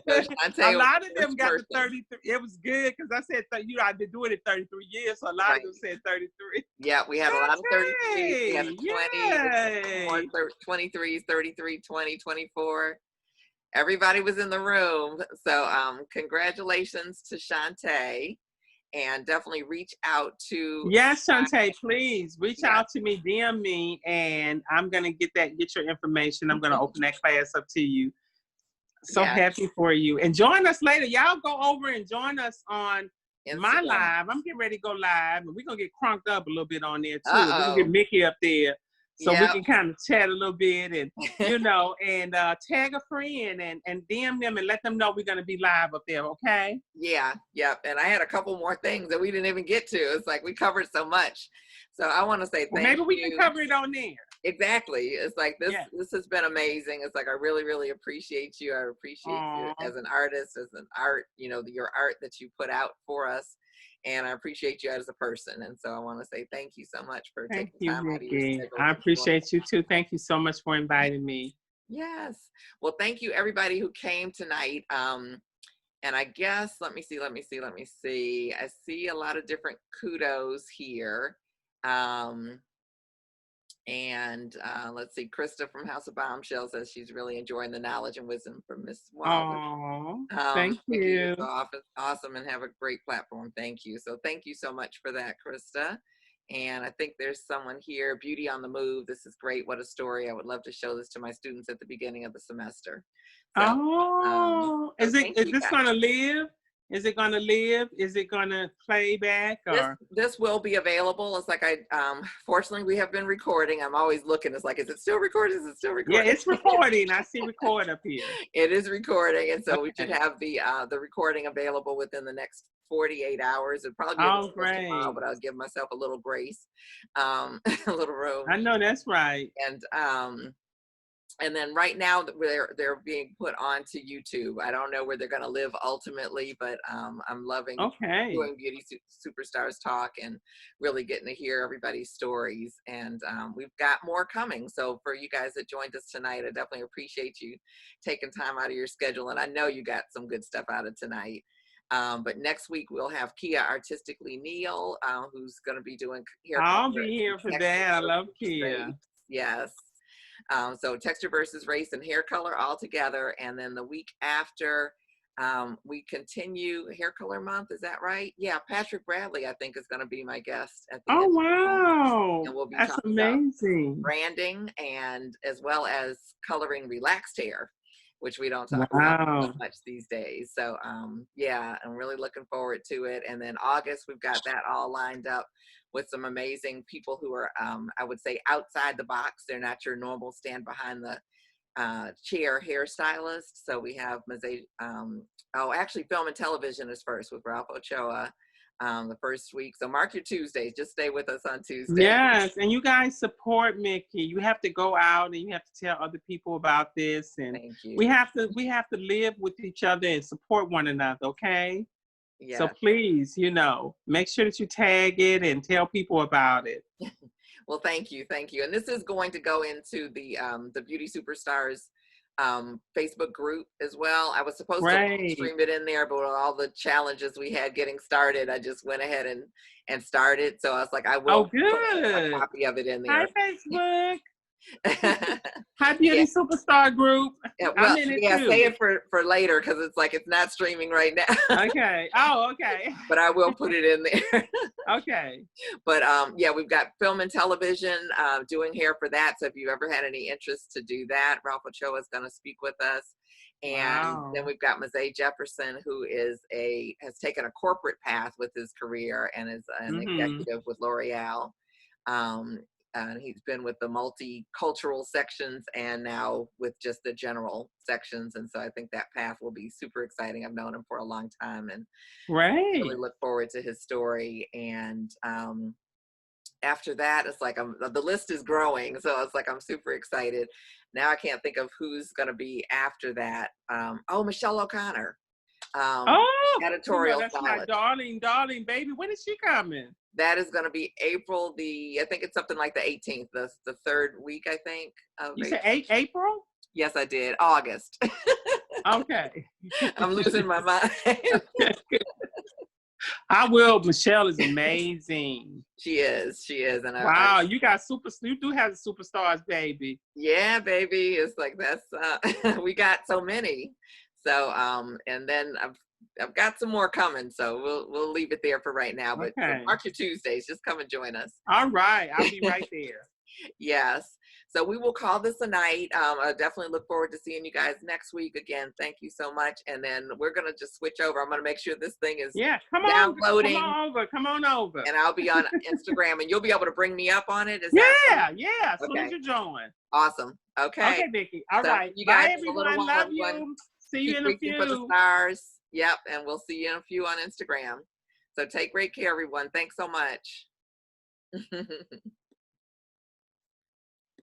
So Shantae, a lot of them got the 33. It was good, because I said, you know, I've been doing it 33 years, so a lot of them said 33. Yeah, we had a lot of 33s. We had a 20, 23s, 33, 20, 24. Everybody was in the room. So congratulations to Shantae. And definitely reach out to. Yes, Shantae, please reach out to me, DM me, and I'm gonna get your information. I'm gonna open that class up to you. So happy for you. And join us later. Y'all go over and join us on my live. I'm getting ready to go live, and we're gonna get crunked up a little bit on there too. We're gonna get Miki up there, so we can kind of chat a little bit, and you know, and tag a friend and DM them and let them know we're gonna be live up there. Okay? Yeah. And I had a couple more things that we didn't even get to. It's like we covered so much. So I want to say thank you. Maybe we can cover it on there. Exactly. It's like this. Yeah. This has been amazing. It's like I really, really appreciate you. I appreciate you as an artist, as an art. You know, your art that you put out for us. And I appreciate you as a person. And so I want to say thank you so much for taking time out of your schedule. I appreciate you too. Thank you so much for inviting me. Yes. Well, thank you everybody who came tonight. And I guess, let me see. I see a lot of different kudos here. Let's see, Krista from House of Bombshell says she's really enjoying the knowledge and wisdom from Miss Wallace. Thank you. Awesome, and have a great platform. Thank you. So thank you so much for that, Krista. And I think there's someone here, Beauty on the Move. This is great. What a story. I would love to show this to my students at the beginning of the semester. So, is this going to live? Is it going to live? Is it going to play back? Or This will be available. It's like fortunately we have been recording. I'm always looking. It's like, is it still recording? Is it still recording? Yeah, it's recording. I see record up here. It is recording, and so Okay. we should have the recording available within the next 48 hours. It'll probably be Great. tomorrow, but I'll give myself a little grace, a little room. I know that's right. And then right now they're being put onto YouTube. I don't know where they're going to live ultimately, but I'm loving doing Beauty Superstars Talk and really getting to hear everybody's stories. And we've got more coming. So for you guys that joined us tonight, I definitely appreciate you taking time out of your schedule. And I know you got some good stuff out of tonight. But next week we'll have Kia Artistically Neil, who's going to be doing hair. I'll be here for that. I love Kia. Yes. So texture versus race and hair color all together. And then the week after, we continue hair color month. Is that right? Yeah. Patrick Bradley, I think, is going to be my guest at the end. Wow. And we'll be That's talking amazing. about branding and as well as coloring relaxed hair, which we don't talk about much these days. So yeah, I'm really looking forward to it. And then August, we've got that all lined up with some amazing people who are, I would say, outside the box. They're not your normal stand behind the chair hairstylist. So we have actually film and television is first with Ralph Ochoa the first week. So mark your Tuesdays. Just stay with us on Tuesday. Yes, and you guys support Miki. You have to go out and you have to tell other people about this. And thank you. we have to live with each other and support one another, okay? Yeah. So please, make sure that you tag it and tell people about it. Well, thank you. And this is going to go into the Beauty Superstars Facebook group as well. I was supposed to stream it in there, but with all the challenges we had getting started, I just went ahead and started. So I was like, I will put a copy of it in there. Hi, Facebook. Hi, Beauty Superstar group. Yeah, well, I'm in it too. Say it for later because it's like it's not streaming right now. Okay. Oh, okay. But I will put it in there. Okay. But yeah, we've got film and television, doing hair for that. So if you ever had any interest to do that, Ralph Ochoa is going to speak with us. And then we've got Mazay Jefferson, who has taken a corporate path with his career and is an executive with L'Oreal. And he's been with the multicultural sections and now with just the general sections. And so I think that path will be super exciting. I've known him for a long time and really look forward to his story. And after that, it's like the list is growing. So it's like I'm super excited. Now I can't think of who's going to be after that. Michelle O'Connor. Editorial Stylist. My darling baby. When is she coming? That is going to be April I think it's something like the 18th, the third week, I think. You said April? Yes, I did. August. Okay. I'm losing my mind. I will. Michelle is amazing. She is. And wow, you do have the superstars, baby. Yeah, baby. It's like that's we got so many. So and then I've got some more coming, so we'll leave it there for right now. But so mark your Tuesdays. Just come and join us. All right, I'll be right there. Yes. So we will call this a night. I definitely look forward to seeing you guys next week. Again, thank you so much. And then we're gonna just switch over. I'm gonna make sure this thing is downloading. Come on over. And I'll be on Instagram, and you'll be able to bring me up on it. Yeah. As soon as you join. Awesome. Okay. Okay, Vicki. All right. You guys, bye, everyone. Love you. See you in a few. For the stars. Yep, and we'll see you in a few on Instagram. So take great care, everyone. Thanks so much.